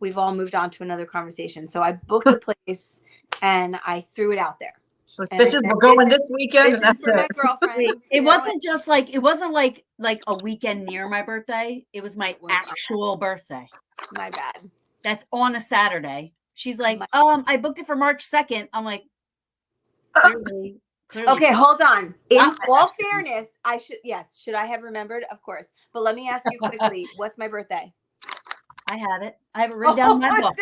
we've all moved on to another conversation. So I booked a place and I threw it out there. So And I bitches, said, we're going this this weekend, and is that's for my it. girlfriends. It you know? wasn't just like it wasn't like a weekend near my birthday. It was my actual birthday. My bad. That's on a Saturday. She's like, My- I booked it for March 2nd. I'm like, clearly. Okay, hold on. In Not my all birthday. fairness, should I have remembered? Of course. But let me ask you quickly, what's my birthday? I have it. I have it written down in my book.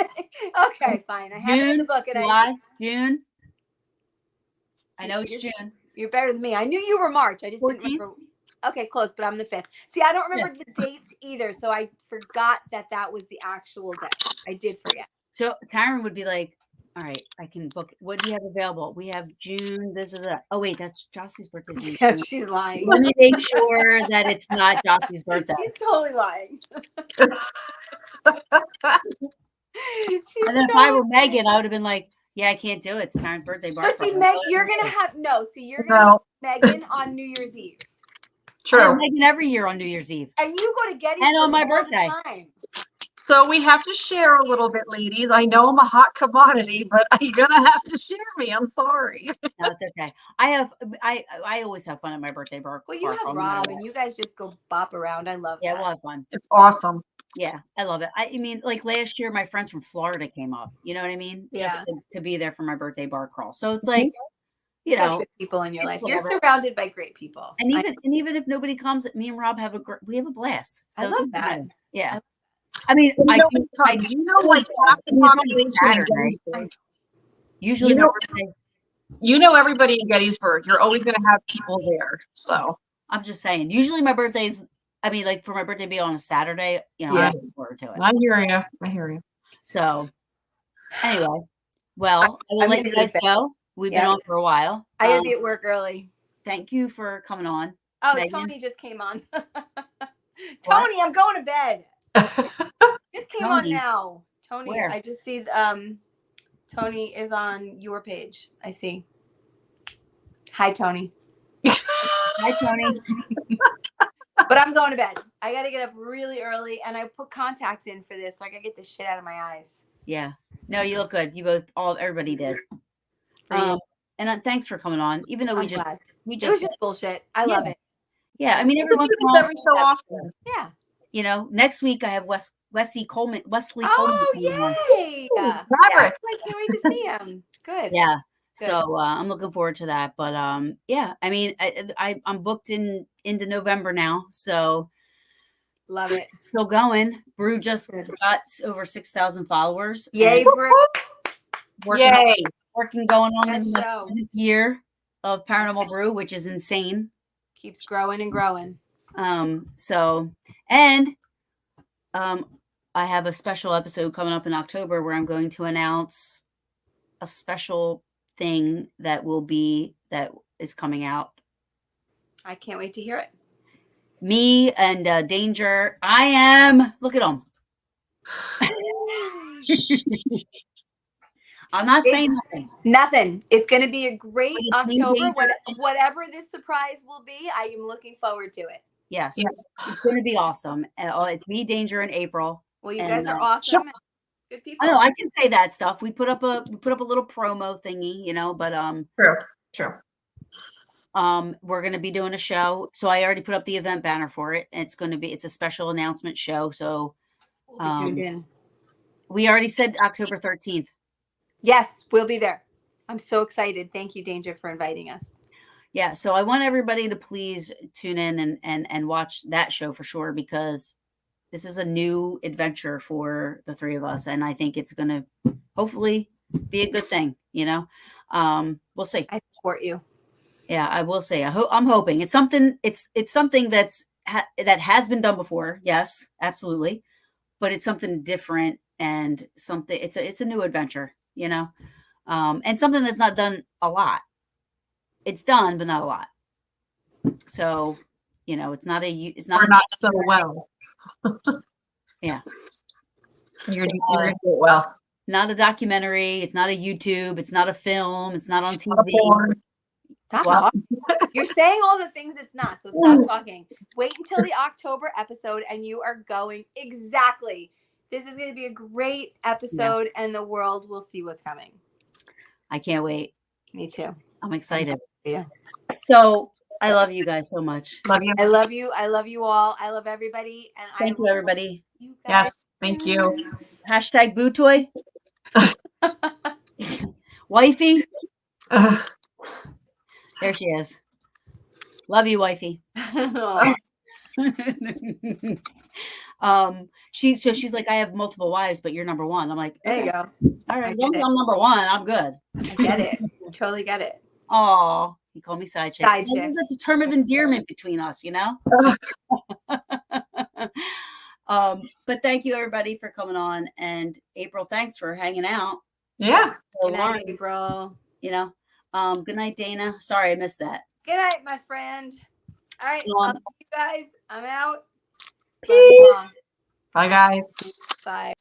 Okay, fine. I have it in the June, book. And July, June. I know it's June. You're better than me. I knew you were March. I just 14th? didn't remember. Okay, close, but I'm the 5th. See, I don't remember the dates either, so I forgot that was the actual day. I did forget. So Tyron would be like, all right, I can book. What do you have available? We have June. This is that. Oh wait, that's Jossie's birthday. Yeah, she's lying. Let me make sure that it's not Jossie's birthday. She's totally lying. And then if I were Megan, I would have been like, yeah, I can't do it. It's Tyron's birthday. But see, party. Meg, you're gonna have you're gonna have Megan on New Year's Eve. I have True. Megan every year on New Year's Eve. And you go to Gettysburg And on my all the birthday. time. So we have to share a little bit, ladies. I know I'm a hot commodity, but you're gonna have to share me. I'm sorry. No, it's okay. I always have fun at my birthday bar. Well, you have Rob, and you guys just go bop around. I love Yeah, that. we'll have fun. It's awesome. Yeah, I love it. I mean, like last year, my friends from Florida came up. You know what I mean? Yeah. Just to be there for my birthday bar crawl. So it's like, you have know, good people in your it's life. whatever. You're surrounded by great people. and even if nobody comes, me and Rob have we have a blast. So I it love doesn't that. matter. Yeah. I mean, You I know, do, you know, like half the I mean, it's only population in Saturday. Gettysburg. Usually You my know- birthday. You know everybody in Gettysburg. You're always gonna have people there. So I'm just saying. Usually my birthday's. I mean, like for my birthday to be on a Saturday, you know, Yeah. I'm looking forward to it. I hear you. I hear you. So anyway, well, I will I'm let gonna you go to guys bed. go. We've been Yeah. on for a while. I gotta be at work early. Thank you for coming on. Oh, Megan? Tony just came on. Tony, I'm going to bed. Just came on Tony? now. Tony, Where? I just see Tony is on your page. I see. Hi, Tony. Hi, Tony. But I'm going to bed. I got to get up really early, and I put contacts in for this, so I got to get the shit out of my eyes. Yeah. No, you look good. You both, everybody did. For you. And thanks for coming on. Even though I'm glad. we It was just, just bullshit. I love it. yeah. I mean, every We once do in a this while, every so often. Yeah. you know, next week I have Wesley Coleman coming on. Oh, yay. Yeah. Fabric. I can't wait to see him. Good. Yeah. Good. So I'm looking forward to that. But yeah, I mean, I'm booked into November now, so Love it. still going. Brew just Good. got over 6,000 followers. Yay, and bro. Yay. going on Good in the show. 7th year of Paranormal Brew, which is insane. Keeps growing and growing. So and I have a special episode coming up in October where I'm going to announce a special thing that is coming out. I can't wait to hear it. Me and Danger. I am. Look at him. I'm not saying nothing. Nothing. It's going to be a great But it's me, October. Danger. Whatever this surprise will be, I am looking forward to it. Yes, Yes. it's going to be awesome. It's me, Danger, and April. Well, you And, guys are awesome. and Good people. I know I can say that stuff. We put up a little promo thingy, you know, but True. we're going to be doing a show. So I already put up the event banner for it. And it's a special announcement show. So We'll be tuned in. we already said October 13th. Yes, we'll be there. I'm so excited. Thank you, Danger, for inviting us. Yeah. So I want everybody to please tune in and watch that show for sure, because this is a new adventure for the three of us. And I think it's going to hopefully be a good thing, you know? We'll see. I support you. Yeah, I will say. I'm hoping it's something. It's something that has been done before. Yes, absolutely, but it's something different and something. It's a new adventure, you know, and something that's not done a lot. It's done, but not a lot. So, you know, it's not Or not so well. Yeah. You're gonna do it well. not a documentary. It's not a YouTube. It's not a film. It's not on Not a TV. porn. Stop Well- talking. You're saying all the things it's not, so stop talking. Wait until the October episode and you are going exactly. This is going to be a great episode and the world will see what's coming. I can't wait. Me too. I'm excited. Yeah. So I love you guys so much. Love you. I love you. I love you all. I love everybody. And Thank you, everybody. You guys. Yes, thank you. Hashtag boo toy. Wifey. Ugh. There she is. Love you, wifey. Aw. She's like, I have multiple wives, but you're number one. I'm like, There you okay. go. All right, I as long get as it. I'm number one, I'm good. I get it. Totally get it. Oh, he called me side chick. Side Maybe chick. that's a term of endearment between us, you know? But thank you everybody for coming on. And April, thanks for hanging out. Yeah. So Good Lauren, night, April. you know, good night, Dana. Sorry, I missed that. Good night, my friend. All right. I'll see you guys. I'm out. Peace. Bye, guys. Bye.